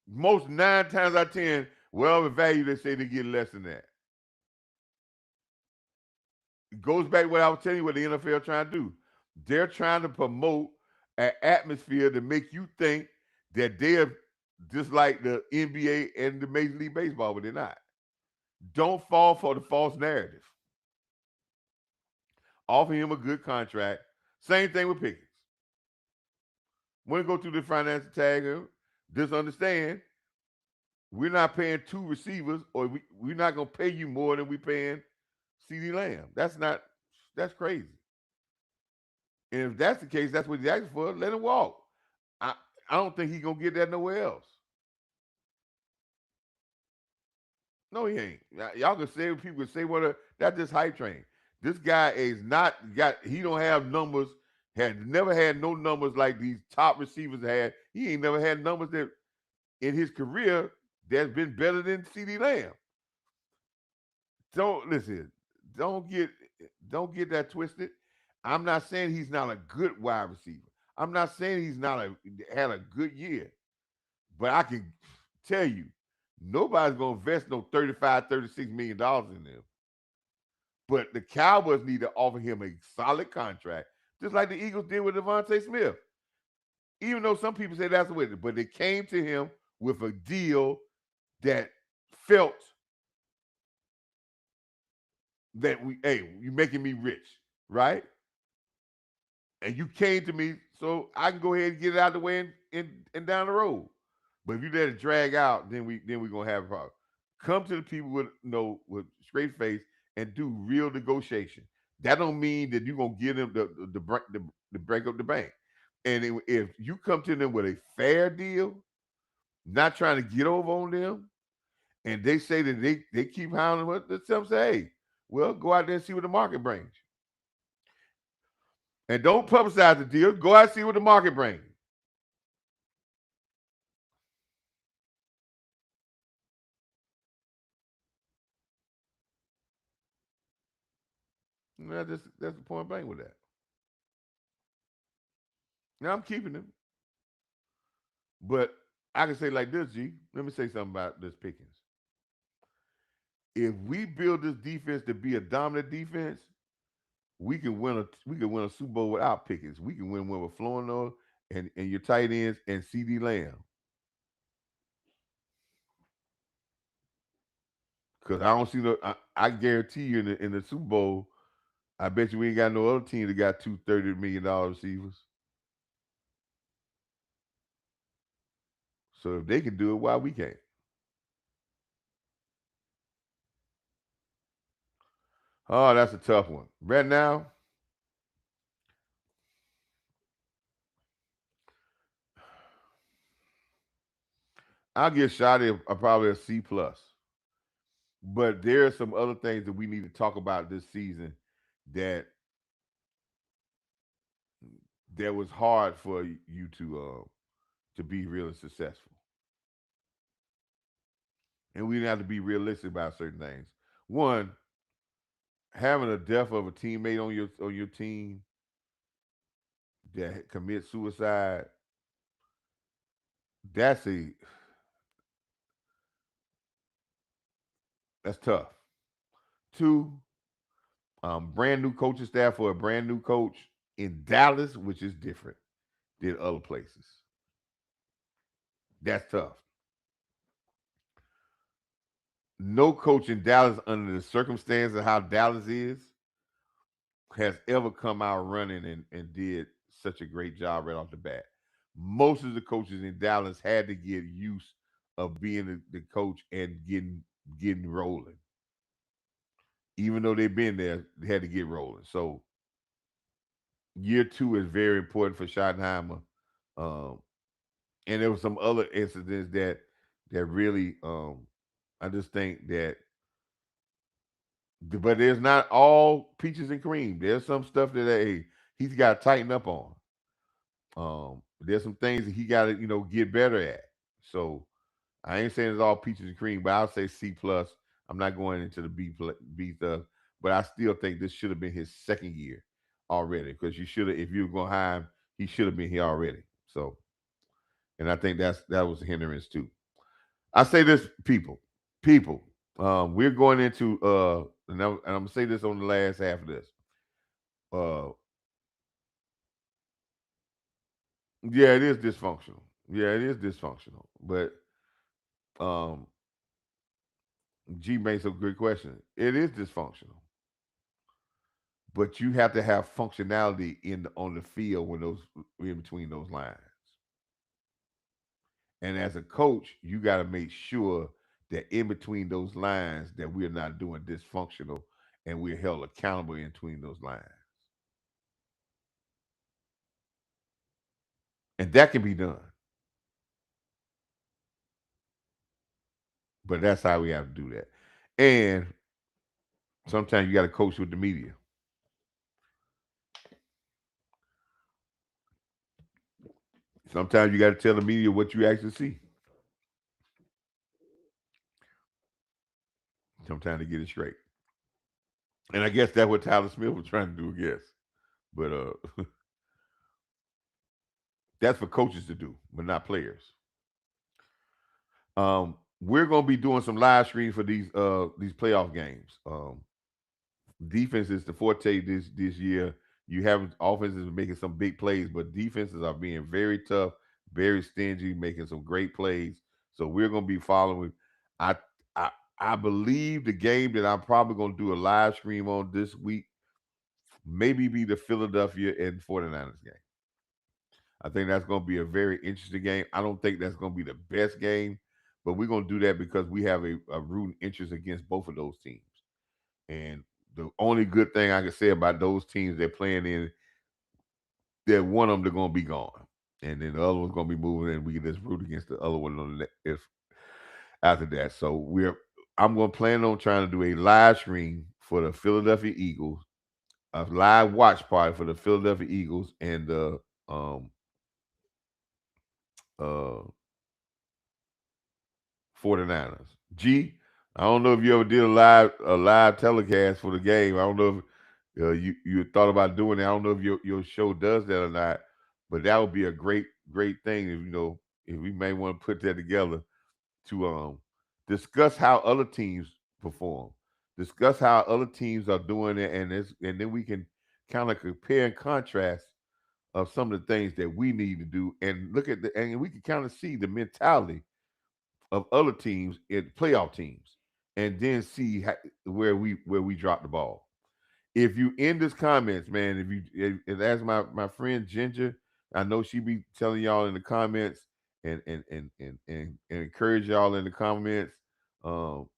Most 9 times out of 10, well, the value they say they get less than that. It goes back to what I was telling you what the NFL trying to do. They're trying to promote an atmosphere to make you think that they're just like the NBA and the Major League Baseball, but they're not. Don't fall for the false narrative. Offer him a good contract. Same thing with Pickens. When you go through the financial tag, just understand we're not paying two receivers, or we're not gonna pay you more than we paying CD Lamb. That's crazy. And if that's the case, that's what he's asking for. Let him walk. I I don't think he's gonna get that nowhere else. No, he ain't. Y'all can say what people can say what that's just hype train. This guy is not got. He don't have numbers. Had never had no numbers like these top receivers had. He ain't never had numbers that in his career that's been better than CD Lamb. Don't listen. Don't get don't get that twisted. I'm not saying he's not a good wide receiver. I'm not saying he's not had a good year. But I can tell you, nobody's gonna invest no 35, $36 million in them. But the Cowboys need to offer him a solid contract, just like the Eagles did with Devontae Smith. Even though some people say that's the way, but they came to him with a deal that felt that hey, you making me rich, right? And you came to me, so I can go ahead and get it out of the way and down the road. But if you let it drag out, then we gonna have a problem. Come to the people with with straight face and do real negotiation. That don't mean that you're gonna give them the break up the bank. And if you come to them with a fair deal, not trying to get over on them, and they say that they keep hounding what some say, hey, well, go out there and see what the market brings. And don't publicize the deal. Go out and see what the market brings. That's the point blank with that. Now I'm keeping him. But I can say like this, G. Let me say something about this Pickens. If we build this defense to be a dominant defense, we can win a Super Bowl without Pickens. We can win one with Florida and your tight ends and CD Lamb. Because I don't see I guarantee you in the Super Bowl, I bet you we ain't got no other team that got two $30 million receivers. So if they can do it, why we can't? Oh, that's a tough one. Right now, I'll give Shotty probably a C plus. But there are some other things that we need to talk about this season that that was hard for you to be really successful. And we have to be realistic about certain things. One, having a death of a teammate on your team that commits suicide, that's a that's tough. Two, brand new coaching staff for a brand new coach in Dallas, which is different than other places. That's tough. No coach in Dallas, under the circumstance of how Dallas is, has ever come out running and did such a great job right off the bat. Most of the coaches in Dallas had to get used of being the coach and getting rolling. Even though they've been there, they had to get rolling. So year two is very important for Schottenheimer. Um, and there were some other incidents that really I just think that but there's not all peaches and cream. There's some stuff that hey, he's got to tighten up on. There's some things that he got to get better at. So I ain't saying it's all peaches and cream, but I'll say C plus. I'm not going into the B stuff, but I still think this should have been his second year already because you should have, if you were going to hire him, he should have been here already. So, and I think that was a hindrance too. I say this, people. We're going into and I'm gonna say this on the last half of this. Uh, yeah, it is dysfunctional. Yeah, it is dysfunctional. But um, G makes a good question. It is dysfunctional, but you have to have functionality on the field when those in between those lines. And as a coach, you got to make sure that in between those lines that we're not doing dysfunctional and we're held accountable in between those lines. And that can be done. But that's how we have to do that. And sometimes you got to coach with the media. Sometimes you got to tell the media what you actually see. Sometimes to get it straight. And I guess that's what Tyler Smith was trying to do, I guess. But that's for coaches to do, but not players. We're gonna be doing some live streams for these playoff games. Defense is the forte this year. You have offenses making some big plays, but defenses are being very tough, very stingy, making some great plays. So we're gonna be following. I I I believe the game that I'm probably gonna do a live stream on this week maybe be the Philadelphia and 49ers game. I think that's going to be a very interesting game. I don't think that's going to be the best game, but we're going to do that because we have a rooting interest against both of those teams. And the only good thing I can say about those teams they're playing in, that one of them they're going to be gone, and then the other one's going to be moving, and we can just root against the other one on if after that. So I'm going to plan on trying to do a live stream for the Philadelphia Eagles, a live watch party for the Philadelphia Eagles and the uh 49ers. G, I don't know if you ever did a live telecast for the game. I don't know if you thought about doing it. I don't know if your show does that or not, but that would be a great thing if we may want to put that together to discuss how other teams perform, discuss how other teams are doing it, and then we can kind of compare and contrast of some of the things that we need to do and look at and we can kind of see the mentality of other teams in playoff teams, and then see where we drop the ball. If you in this comments, man, if as my friend Ginger, I know she be telling y'all in the comments and encourage y'all in the comments. Um,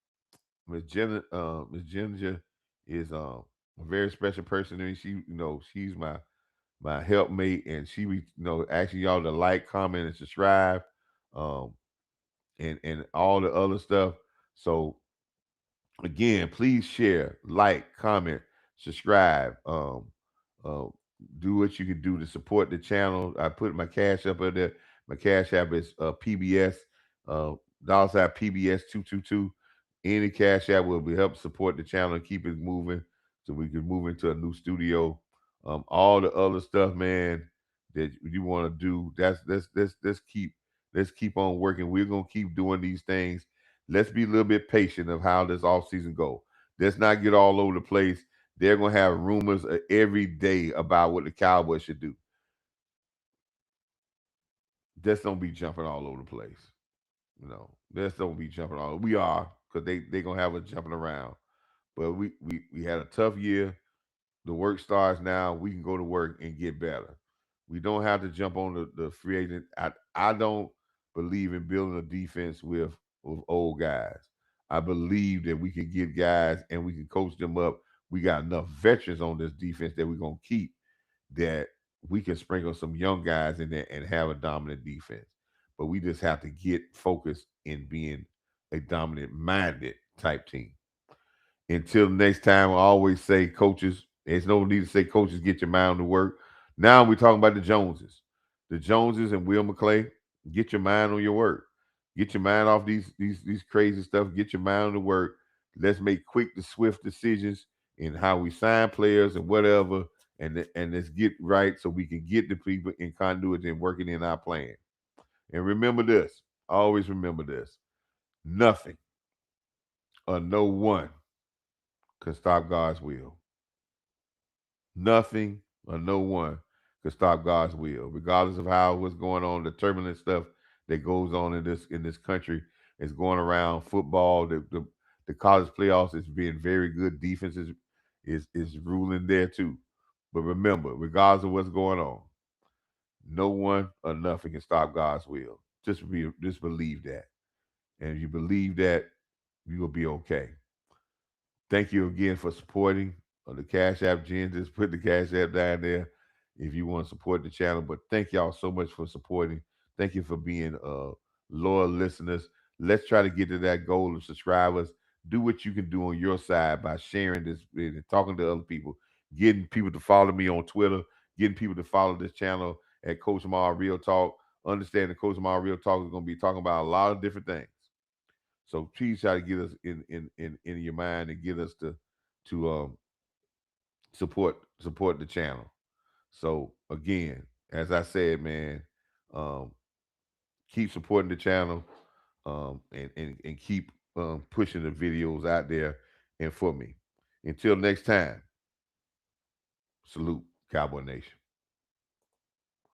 Miss Ginger is a very special person, and she's my helpmate, and she be asking y'all to like, comment, and subscribe. Um, and all the other stuff. So again, please share, like, comment, subscribe. Uh, do what you can do to support the channel. I put my cash up in there. My cash app is PBS, uh, $ PBS 222. Any cash app will be help support the channel and keep it moving, so we can move into a new studio. All the other stuff, man, that you want to do. Let's keep on working. We're gonna keep doing these things. Let's be a little bit patient of how this off season go. Let's not get all over the place. They're gonna have rumors every day about what the Cowboys should do. Just don't be jumping all over the place. Just don't be jumping all. We are because they gonna have us jumping around. But we had a tough year. The work starts now. We can go to work and get better. We don't have to jump on the free agent. I don't believe in building a defense with old guys. I believe that we can get guys and we can coach them up. We got enough veterans on this defense that we're gonna keep, that we can sprinkle some young guys in there and have a dominant defense. But we just have to get focused in being a dominant minded type team. Until next time, I always say, coaches, there's no need to say, coaches, get your mind to work. Now we're talking about the Joneses. the Joneses and Will McClay, get your mind on your work. Get your mind off these crazy stuff. Get your mind on the work. Let's make quick, the swift decisions in how we sign players and whatever, and let's get right so we can get the people in continuity and working in our plan. And remember this. Always remember this. Nothing or no one can stop God's will. Nothing or no one can stop God's will, regardless of how what's going on, the turbulent stuff that goes on in this country is going around football. The college playoffs is being very good. Defense is ruling there too. But remember, regardless of what's going on, no one or nothing can stop God's will. Just believe that, and if you believe that, you will be okay. Thank you again for supporting the Cash App. Jen just put the Cash App down there if you want to support the channel. But thank y'all so much for supporting. Thank you for being loyal listeners. Let's try to get to that goal of subscribers. Do what you can do on your side by sharing this and talking to other people, getting people to follow me on Twitter, getting people to follow this channel at Coach Marv Real Talk. Understand that Coach Marv Real Talk is going to be talking about a lot of different things. So please try to get us in your mind and get us to support the channel. So again, as I said, man, um, keep supporting the channel, and keep pushing the videos out there and for me. Until next time, salute, Cowboy Nation.